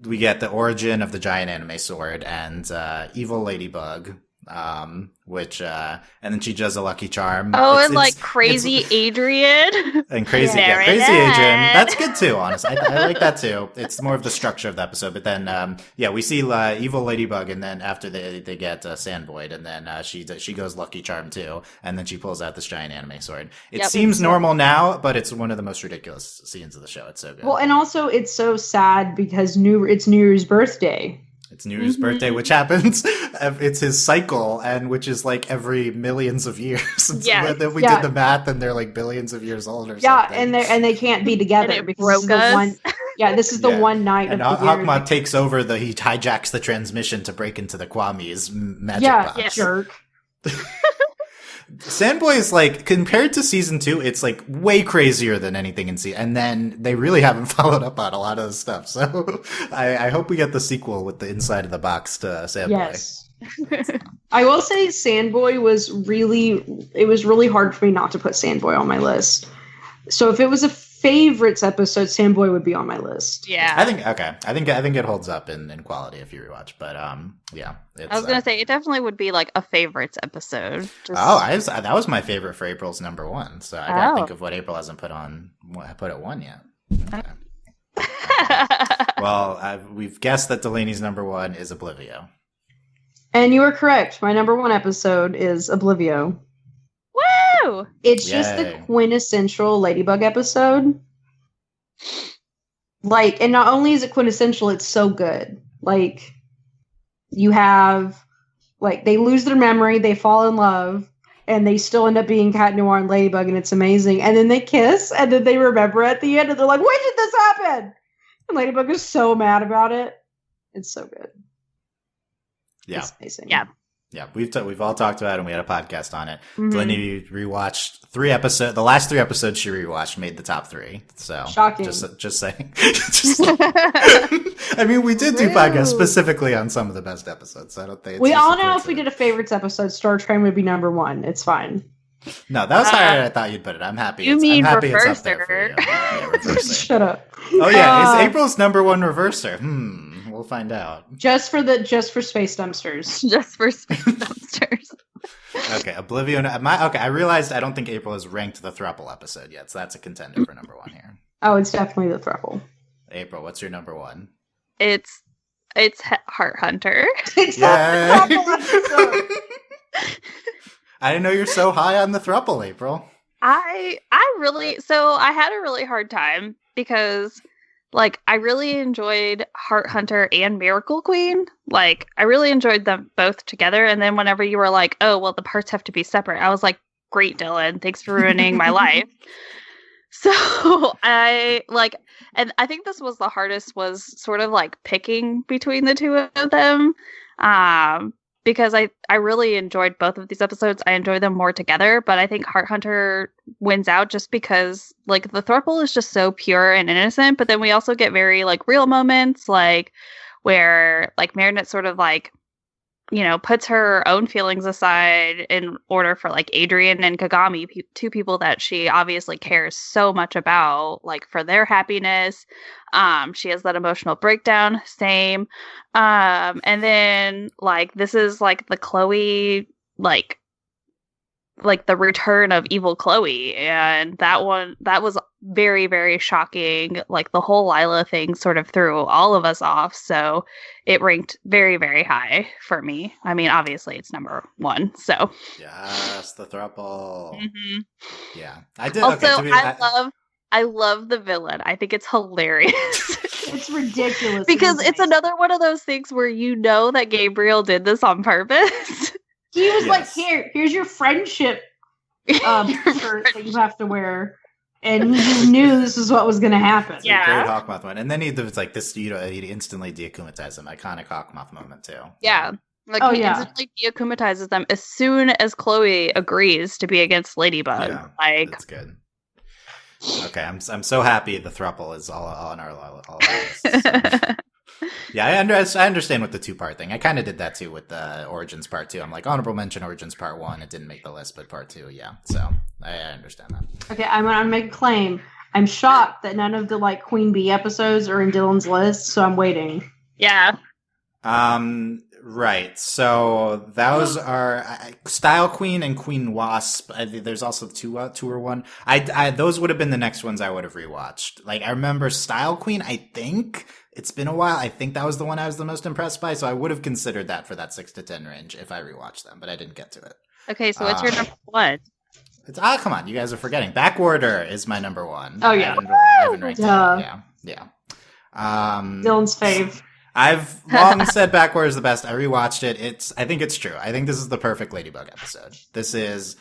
we get the origin of the giant anime sword and evil Ladybug, which and then she does a lucky charm. Crazy Adrian and crazy Adrian. That's good too. Honestly, I like that too. It's more of the structure of the episode. But then we see evil Ladybug, and then after they get Sandboy, and then she goes lucky charm too, and then she pulls out this giant anime sword. It seems normal now, but it's one of the most ridiculous scenes of the show. It's so good. Well, and also it's so sad because it's New Year's birthday. It's New Year's birthday, which happens. It's his cycle, and which is like every millions of years. Yeah, then we did the math, and they're like billions of years old or something. Yeah, and they can't be together because broke us. This is the one night and of the year. Hakma takes over he hijacks the transmission to break into the Kwami's magic box. Yeah, jerk. Sandboy is like, compared to season 2, it's like way crazier than anything in season. And then they really haven't followed up on a lot of the stuff. So I hope we get the sequel with the inside of the box to Sandboy. Yes. I will say Sandboy was really hard for me not to put Sandboy on my list. So if it was a favorites episode, Sandboy would be on my list. Yeah. I think it holds up in quality if you rewatch. But I was gonna say it definitely would be like a favorites episode. That was my favorite for April's number 1. So I gotta think of what April hasn't put at 1 yet. Okay. Well, we've guessed that Delaney's number 1 is Oblivio. And you are correct. My number 1 episode is Oblivio. Woo! It's just the quintessential Ladybug episode. Like, and not only is it quintessential, it's so good. Like, you have, like, they lose their memory, they fall in love, and they still end up being Cat Noir and Ladybug, and it's amazing. And then they kiss, and then they remember at the end, and they're like, when did this happen? And Ladybug is so mad about it. It's so good. Yeah. It's amazing. Yeah. Yeah, we've all talked about it, and we had a podcast on it. Mm-hmm. Delaney rewatched 3 episodes. The last 3 episodes she rewatched made the top 3. So shocking. Just saying. I mean, we did do podcasts specifically on some of the best episodes. So I don't think we all know if we did a favorites episode, Startrain would be number 1. It's fine. No, that was higher than I thought you'd put it. I'm happy. I'm happy Reverser. It's up there for you. Yeah, Reverser. Shut up. Oh yeah, is April's number 1 Reverser? We'll find out. Just for space dumpsters. Just for space dumpsters. Okay, Oblivion. I realized I don't think April has ranked the Thruple episode yet, so that's a contender for number 1 here. Oh, it's definitely the Thruple. April, what's your number 1? It's Hart Hunter. It's not the Thruple episode. I didn't know you're so high on the Thruple, April. I had a really hard time because, like, I really enjoyed Hart Hunter and Miracle Queen. Like, I really enjoyed them both together. And then whenever you were like, oh, well, the parts have to be separate, I was like, great, Dylan. Thanks for ruining my life. So and I think this was the hardest, was sort of like picking between the two of them. Because I really enjoyed both of these episodes. I enjoy them more together, but I think Hart Hunter wins out just because, like, the Thruple is just so pure and innocent, but then we also get very, like, real moments, like, where, like, Marinette sort of, like, you know, puts her own feelings aside in order for, like, Adrian and Kagami, two people that she obviously cares so much about, like, for their happiness. She has that emotional breakdown, same. And then, like, this is, like, the Chloe, like the return of evil Chloe, and that was very, very shocking. Like, the whole Lila thing sort of threw all of us off, so it ranked very, very high for me. I mean, obviously it's number 1, so. Yes, the Thruple. Mm-hmm. Yeah, I did. Also, okay, I love the villain. I think it's hilarious. It's ridiculous. Because it's another one of those things where you know that Gabriel did this on purpose. He was like, here's your friendship shirt that you have to wear. And he knew this is what was going to happen. It's a great Hawkmoth one. And then he was like, this, he'd instantly deakumatize him. Iconic Hawkmoth moment, too. Yeah. Like, he instantly deakumatizes them as soon as Chloe agrees to be against Ladybug. Yeah, like, that's good. Okay, I'm so happy the throuple is all on our all of us. So. Yeah, I understand with the 2-part thing. I kind of did that too with the Origins Part 2. I'm like, honorable mention Origins Part 1. It didn't make the list, but Part 2, yeah. So I understand that. Okay, I'm gonna make a claim. I'm shocked that none of the like Queen Bee episodes are in Dylan's list, so I'm waiting. Yeah. Right. So those are Style Queen and Queen Wasp. There's also two or one. Those would have been the next ones I would have rewatched. Like I remember Style Queen. I think it's been a while. I think that was the one I was the most impressed by. So I would have considered that for that 6 to 10 range if I rewatched them, but I didn't get to it. Okay. So what's your number one? It's come on, you guys are forgetting. Backorder is my number one. Oh yeah. I haven't ranked it. Yeah. Dylan's fave. I've long said Backward is the best. I rewatched it. I think it's true. I think this is the perfect Ladybug episode. This is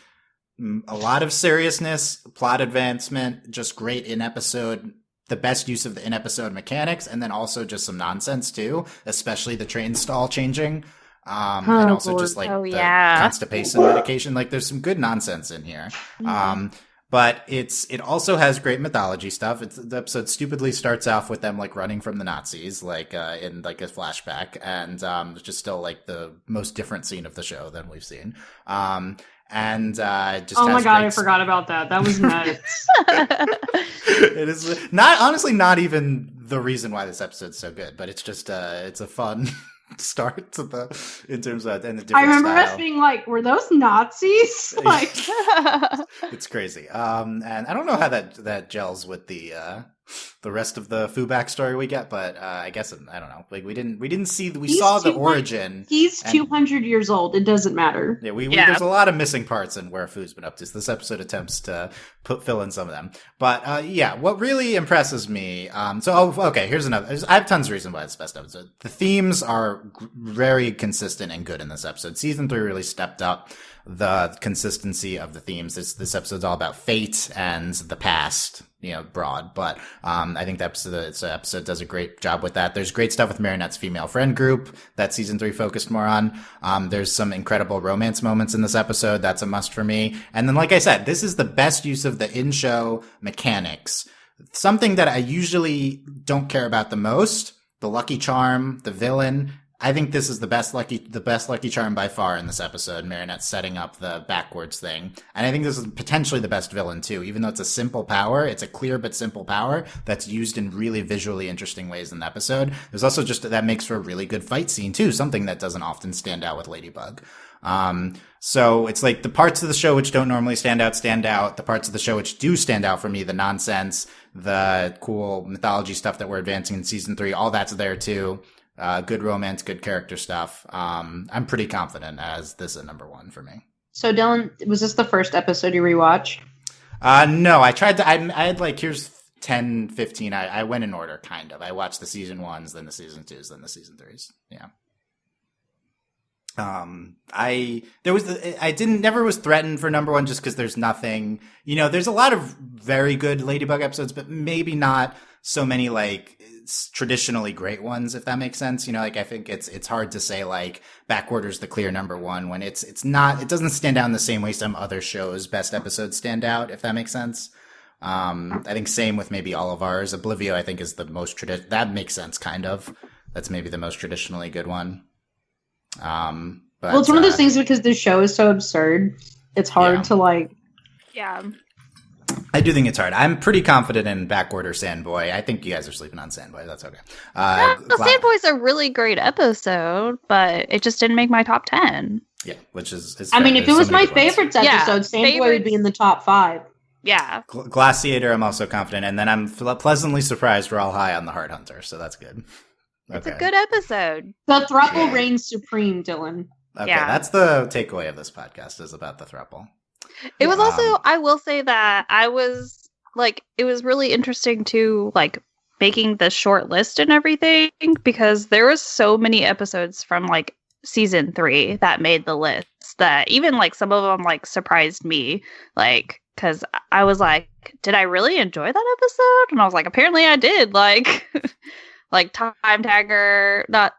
a lot of seriousness, plot advancement, just great in-episode, the best use of the in-episode mechanics, and then also just some nonsense too, especially the train stall changing. And also just like the constipation medication. Like there's some good nonsense in here. Mm-hmm. But it also has great mythology stuff. The episode stupidly starts off with them like running from the Nazis, like in like a flashback, and which is still like the most different scene of the show than we've seen. Just oh my god, I forgot about that. That was nuts. It is not even the reason why this episode's so good, but it's just it's a fun start to in terms of and the different I remember style. us being like, were those Nazis? Like it's crazy. And I don't know how that gels with the rest of the Fu backstory we get, but I guess I don't know. Like we didn't see saw the origin. He's 200 years old. It doesn't matter. Yeah, there's a lot of missing parts in where Fu's been up to. So this episode attempts to fill in some of them. But what really impresses me. Here's another. I have tons of reasons why it's the best episode. The themes are very consistent and good in this episode. Season 3 really stepped up the consistency of the themes. This episode's all about fate and the past. Broad, but I think the episode does a great job with that. There's great stuff with Marinette's female friend group that season 3 focused more on. There's some incredible romance moments in this episode. That's a must for me. And then, like I said, this is the best use of the in-show mechanics. Something that I usually don't care about the most, the Lucky Charm, the villain. I think this is the best Lucky Charm by far in this episode. Marinette setting up the backwards thing. And I think this is potentially the best villain too. Even though it's a simple power, it's a clear but simple power that's used in really visually interesting ways in the episode. There's also that makes for a really good fight scene too. Something that doesn't often stand out with Ladybug. So it's like the parts of the show which don't normally stand out. The parts of the show which do stand out for me, the nonsense, the cool mythology stuff that we're advancing in season 3, all that's there too. Good romance, good character stuff. I'm pretty confident as this is a number 1 for me. So Dylan, was this the first episode you rewatched? No, I tried to, I had like, here's 10, 15. I went in order, kind of. I watched the season 1s, then the season 2s, then the season 3s. Yeah. Never was threatened for number 1 just because there's nothing, there's a lot of very good Ladybug episodes, but maybe not so many like traditionally great ones, if that makes sense. I think it's hard to say like Backorder's the clear number 1 when it's not, it doesn't stand out in the same way some other shows' best episodes stand out, if that makes sense. I think same with maybe all of ours. Oblivio, I think, is the most that makes sense, kind of. That's maybe the most traditionally good one. But it's one of those things because the show is so absurd. It's hard to like. Yeah. I do think it's hard. I'm pretty confident in Backorder Sandboy. I think you guys are sleeping on Sandboy. That's okay. Sandboy's a really great episode, but it just didn't make my top 10. Yeah, which is I mean, if it was my favorites episode, Sandboy would be in the top 5. Yeah. Glaciator, I'm also confident. And then I'm pleasantly surprised we're all high on the Hart Hunter, so that's good. It's a good episode. The throuple reigns supreme, Dylan. Okay, that's the takeaway of this podcast, is about the throuple. It was also, I will say that I was like, it was really interesting to like making the short list and everything because there was so many episodes from like season 3 that made the list that even like some of them like surprised me, like because I was like, did I really enjoy that episode? And I was like, apparently I did. Like, like Timetagger, that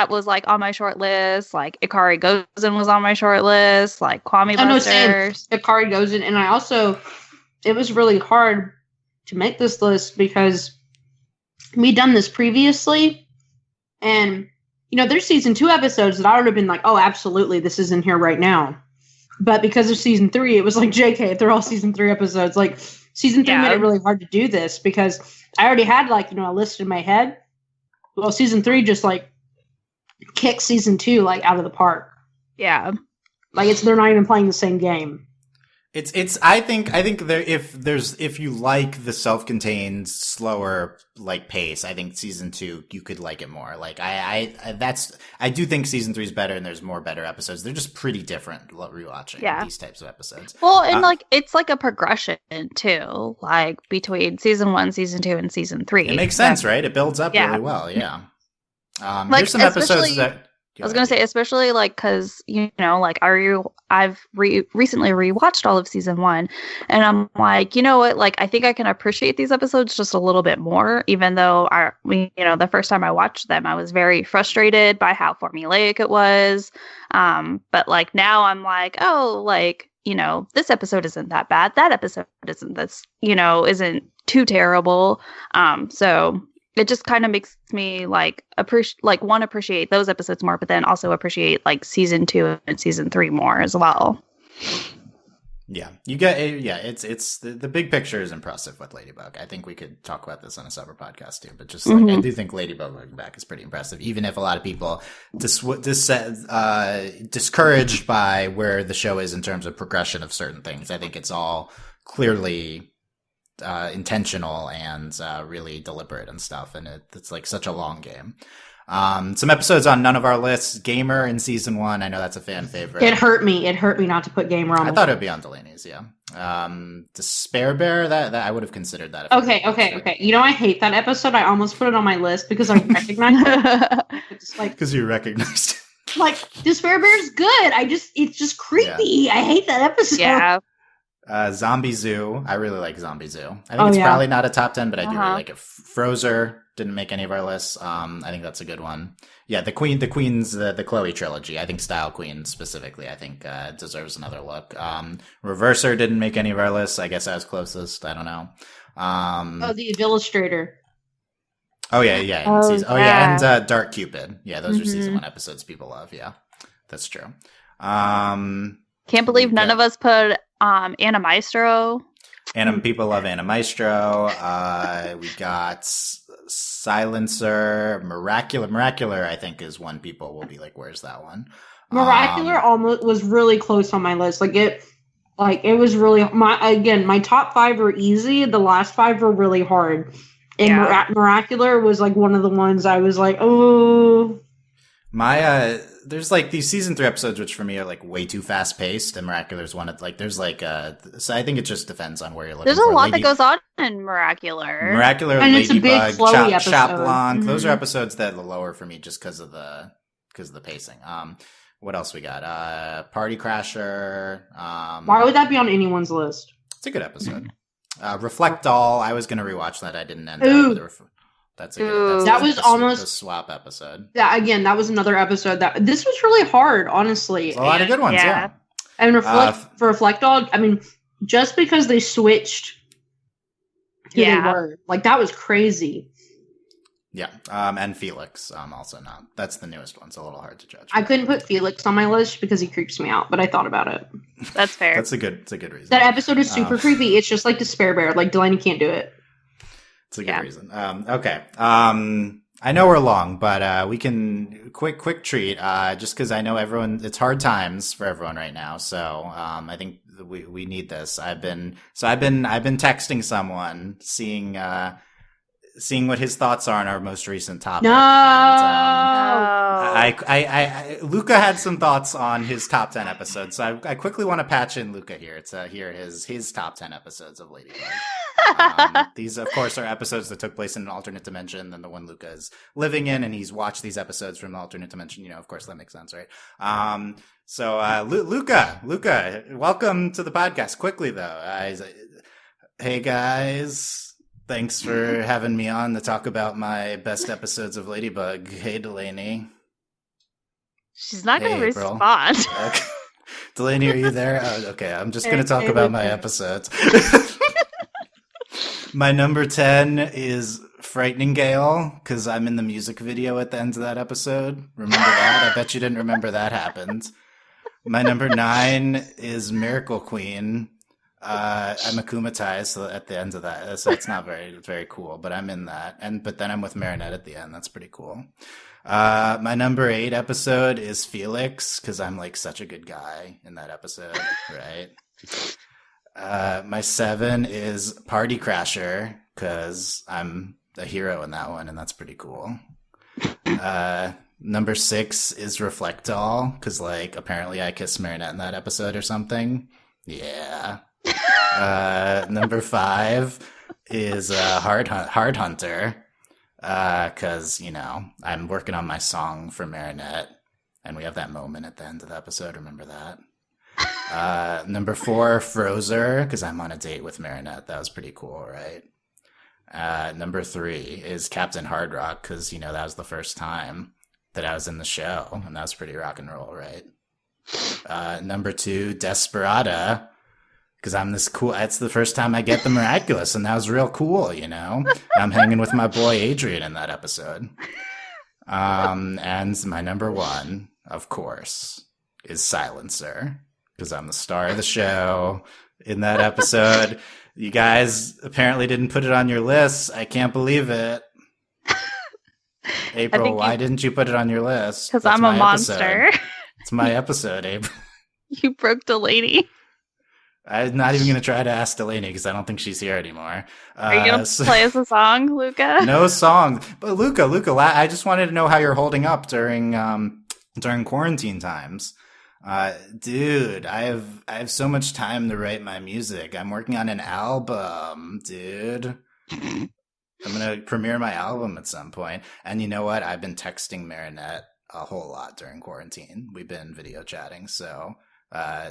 was like on my short list. Like Ikari Gozen was on my short list. Like Kwamibuster. Ikari Gozen, and I also, it was really hard to make this list because we'd done this previously, and you know, there's season 2 episodes that I would have been like, oh, absolutely, this is in here right now. But because of season 3, it was like, JK, they're all season 3 episodes. Like season 3 made it really hard to do this because I already had like, you know, a list in my head. Well, season 3 just like kicked season 2 like out of the park. Yeah. Like they're not even playing the same game. I think if you like the self-contained slower like pace, I think season 2 you could like it more. Like I do think season 3 is better and there's more better episodes. They're just pretty different rewatching these types of episodes. Well, and like it's like a progression too, like between season 1, season 2, and season 3. It makes sense, right? It builds up really well. Yeah. Like, here's some episodes that. I was gonna say, especially like because you know, like I've recently rewatched all of season 1, and I'm like, you know what, like I think I can appreciate these episodes just a little bit more, even though the first time I watched them, I was very frustrated by how formulaic it was. But like now I'm like, oh, like you know, this episode isn't that bad. That episode isn't too terrible. So. It just kind of makes me like appreciate those episodes more, but then also appreciate like season 2 and season 3 more as well. Yeah, it's the big picture is impressive with Ladybug. I think we could talk about this on a separate podcast too, but just like I do think Ladybug looking back is pretty impressive, even if a lot of people discouraged by where the show is in terms of progression of certain things. I think it's all clearly intentional and really deliberate and stuff, and it's like such a long game. Some episodes on none of our lists. Gamer in season 1, I know that's a fan favorite. It hurt me not to put Gamer on. I thought it would be on Delaney's. Despair Bear, that I would have considered that. Okay. You know, I hate that episode. I almost put it on my list because I recognized it. It's like, because you recognized it. Like Despair Bear's good. It's just creepy. I hate that episode. Yeah. Zombie Zoo. I really like Zombie Zoo. I think it's probably not a top 10, but I do really like it. Frozer didn't make any of our lists. I think that's a good one. Yeah, the Queen's the Chloe trilogy. I think Style Queen specifically, I think deserves another look. Reverser didn't make any of our lists. I guess I was closest. I don't know. The Illustrator. And Dark Cupid. Yeah, those are season 1 episodes people love. Yeah, that's true. Can't believe none of us put Anna Maestro. People love Anna Maestro. We got Silencer, Miracular. I think is one people will be like, "Where's that one?" Miracular almost was really close on my list. It was really my top 5 were easy. The last 5 were really hard. And Miracular was like one of the ones I was like, oh. There's like these season 3 episodes, which for me are like way too fast paced, and Miracular's one of like, there's like, so I think it just depends on where you're looking. There's a lot that goes on in Miracular, and it's a big flowy episode. Shop Blanc. Those are episodes that are lower for me just because of the pacing. What else we got? Party Crasher. Why would that be on anyone's list? It's a good episode. Reflect All. I was going to rewatch that. I didn't end up with That's a good. That was almost the swap episode. Yeah, again, that was another episode this was really hard, honestly. A lot of good ones, yeah. And Reflect All. I mean, just because they switched who they were, like that was crazy. Yeah, and Felix, also not. That's the newest one. It's a little hard to judge. I couldn't put Felix on my list because he creeps me out, but I thought about it. That's fair. It's a good reason. That episode is super creepy. It's just like Despair Bear. Like Delaney can't do it. It's a good reason. Okay. I know we're long, but we can quick treat. Just because I know everyone, it's hard times for everyone right now. So I think we need this. I've been texting someone, seeing seeing what his thoughts are on our most recent topic. No. And, Luca had some thoughts on his top 10 episodes, so I quickly want to patch in Luca here to hear his top 10 episodes of Ladybug. These, of course, are episodes that took place in an alternate dimension than the one Luca is living in, and he's watched these episodes from the alternate dimension. You know, of course, that makes sense, right? Luca, welcome to the podcast. Quickly, though, hey guys, thanks for having me on to talk about my best episodes of Ladybug. Hey, Delaney. She's not going to respond. Okay. Delaney, are you there? Okay, I'm just going to talk about my episodes. My number 10 is Frightnengale, because I'm in the music video at the end of that episode. Remember that? I bet you didn't remember that happened. My number 9 is Miracle Queen. I'm akumatized so at the end of that, so it's not very cool, but I'm in that. But then I'm with Marinette at the end. That's pretty cool. My number 8 episode is Felix, because I'm like such a good guy in that episode, right? My 7 is Party Crasher, because I'm a hero in that one, and that's pretty cool. Number 6 is Reflectall, because like apparently I kissed Marinette in that episode or something. Yeah. Number 5 is Hart Hunter, because you know I'm working on my song for Marinette, and we have that moment at the end of the episode. Remember that? Number 4, Frozer, because I'm on a date with Marinette. That was pretty cool, right? Number 3 is Captain Hard Rock, because, you know, that was the first time that I was in the show, and that was pretty rock and roll, right? Number 2, Desperada, because I'm this cool. It's the first time I get the Miraculous, and that was real cool, you know? I'm hanging with my boy Adrian in that episode. And my number 1, of course, is Silencer, because I'm the star of the show in that episode. You guys apparently didn't put it on your list. I can't believe it. April, why didn't you put it on your list? Because I'm a monster. It's my episode, April. You broke Delaney. I'm not even going to try to ask Delaney because I don't think she's here anymore. Are you going to play us a song, Luca? No song. But Luca, I just wanted to know how you're holding up during quarantine times. Dude, I have so much time to write my music. I'm working on an album, dude. I'm gonna premiere my album at some point. And you know what? I've been texting Marinette a whole lot during quarantine. We've been video chatting, so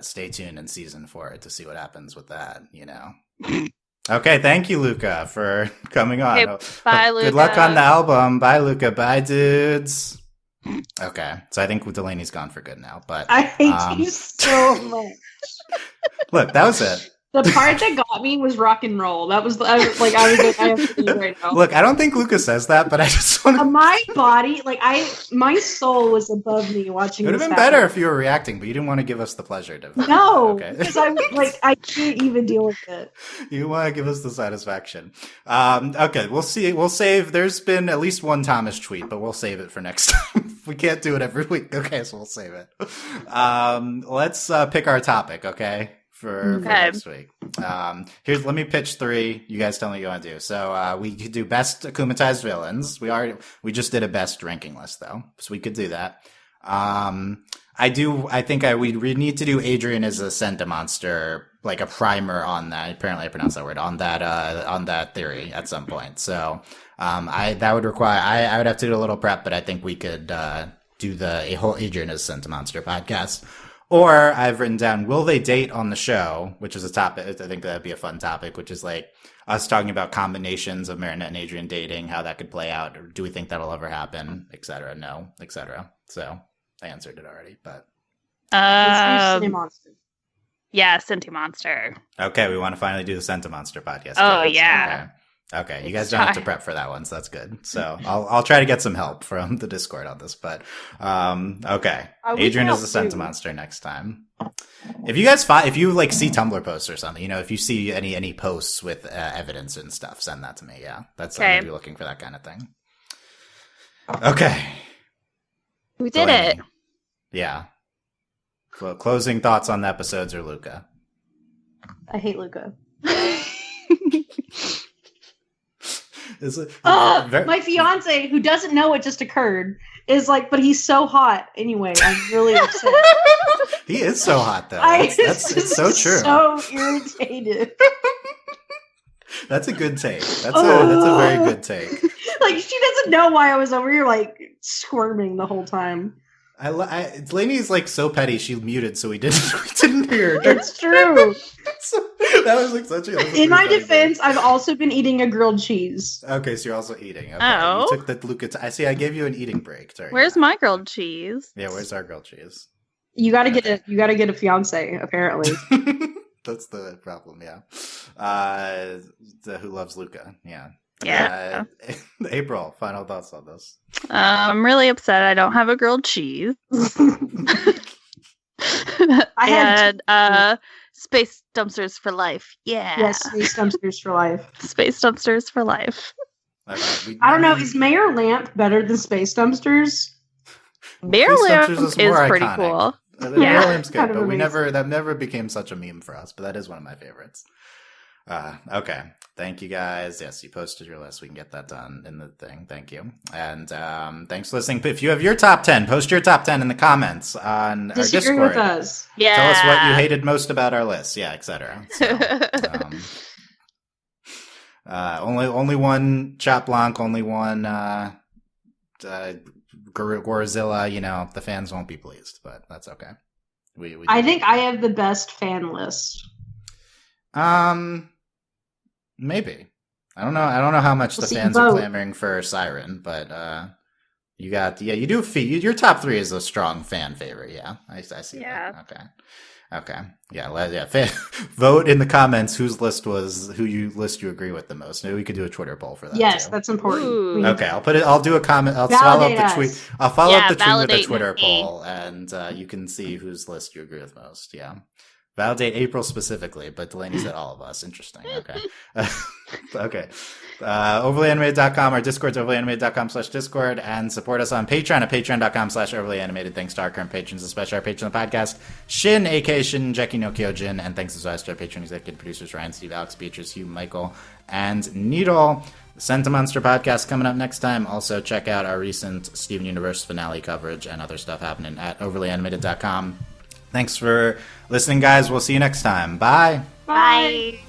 stay tuned in season 4 to see what happens with that, you know. Okay, thank you, Luca, for coming on. Okay, bye, Luca. Good luck on the album. Bye, Luca. Bye, dudes. Okay, so I think Delaney's gone for good now, but I hate you so much. Look, that was it. The part that got me was rock and roll. That was I was like, I have to leave right now. Look, I don't think Luca says that, but I just want to. My body, my soul was above me watching. It would have been better if you were reacting, but you didn't want to give us the pleasure to. No, okay. because I can't even deal with it. You want to give us the satisfaction. Okay, we'll see. We'll save. There's been at least one Thomas tweet, but we'll save it for next time. We can't do it every week. Okay, so we'll save it. Let's pick our topic. Okay. For next week. Let me pitch 3. You guys tell me what you want to do. So we could do best akumatized villains. We just did a best ranking list though, so we could do that. I think we need to do Adrian as a Sentimonster, like a primer on that. Apparently I pronounced that word on that theory at some point. So that would require I would have to do a little prep, but I think we could do a whole Adrian as a Sentimonster podcast. Or I've written down, will they date on the show? Which is a topic. I think that'd be a fun topic, which is like us talking about combinations of Marinette and Adrian dating, how that could play out. Or do we think that'll ever happen, et cetera? No, et cetera. So I answered it already, but. Yeah, Sentimonster. Okay, we want to finally do the Sentimonster podcast. Oh, yeah. Okay, you guys don't have to prep for that one, so that's good. So I'll try to get some help from the Discord on this, but okay. Adrian is the Sentimonster next time. If you guys if you like see Tumblr posts or something, you know, if you see any posts with evidence and stuff, send that to me. Yeah, that's I'm gonna be looking for that kind of thing. Okay, we did it. Yeah. Well, closing thoughts on the episodes or Luca? I hate Luca. My fiance, who doesn't know what just occurred, is like, but he's so hot. Anyway, I'm really upset. He is so hot, though. It's so true. So irritated. That's a good take. That's a very good take. Like, she doesn't know why I was over here, like, squirming the whole time. Delaney's like so petty. She muted, so we didn't hear. It's true. So, that was like such a. In my defense, I've also been eating a grilled cheese. Okay, so you're also eating. Okay. Oh, you took the Luca. I see. I gave you an eating break. Where's my grilled cheese? Yeah, where's our grilled cheese? You gotta get a fiance, apparently. That's the problem. Yeah. Who loves Luca? Yeah. Yeah. April, final thoughts on this? I'm really upset I don't have a grilled cheese. Space dumpsters for life. Yeah. Yes, space dumpsters for life. Space dumpsters for life. Okay, I don't know. Is Mayor Lamp better than space dumpsters? Mayor Lamp is pretty cool. Mayor Lamp's good, but that never became such a meme for us. But that is one of my favorites. Okay. Thank you guys. Yes, you posted your list. We can get that done in the thing. Thank you. And thanks for listening. If you have your top 10, post your top 10 in the comments on our Discord. Disagree with us. Yeah. Tell us what you hated most about our list. Yeah, etc. So, only one Chat Blanc, only one Gorizilla. You know, the fans won't be pleased, but that's okay. I think I have the best fan list. Maybe. I don't know how much the fans are clamoring for Syren, but you got you do your top 3 is a strong fan favorite. Yeah, I see. Yeah. That. Okay. Yeah. Vote in the comments who you agree with the most. Maybe we could do a Twitter poll for that. Yes, too. that's important. Okay, I'll do a comment. I'll follow up the tweet. I'll follow up the tweet with a Twitter poll, and you can see whose list you agree with most. Yeah. Validate April specifically, but Delaney said all of us. Interesting. Okay. Okay. Overlyanimated.com. Our Discord's overlyanimated.com/Discord. And support us on Patreon at patreon.com/overlyanimated. Thanks to our current patrons, especially our patron of the podcast, Shin, a.k.a. Shin, Jeki no Kyojin. And thanks as always to our patron executive producers, Ryan, Steve, Alex, Beatrice, Hugh, Michael, and Needle. The Senta Monster podcast coming up next time. Also, check out our recent Steven Universe finale coverage and other stuff happening at overlyanimated.com. Thanks for listening, guys. We'll see you next time. Bye. Bye.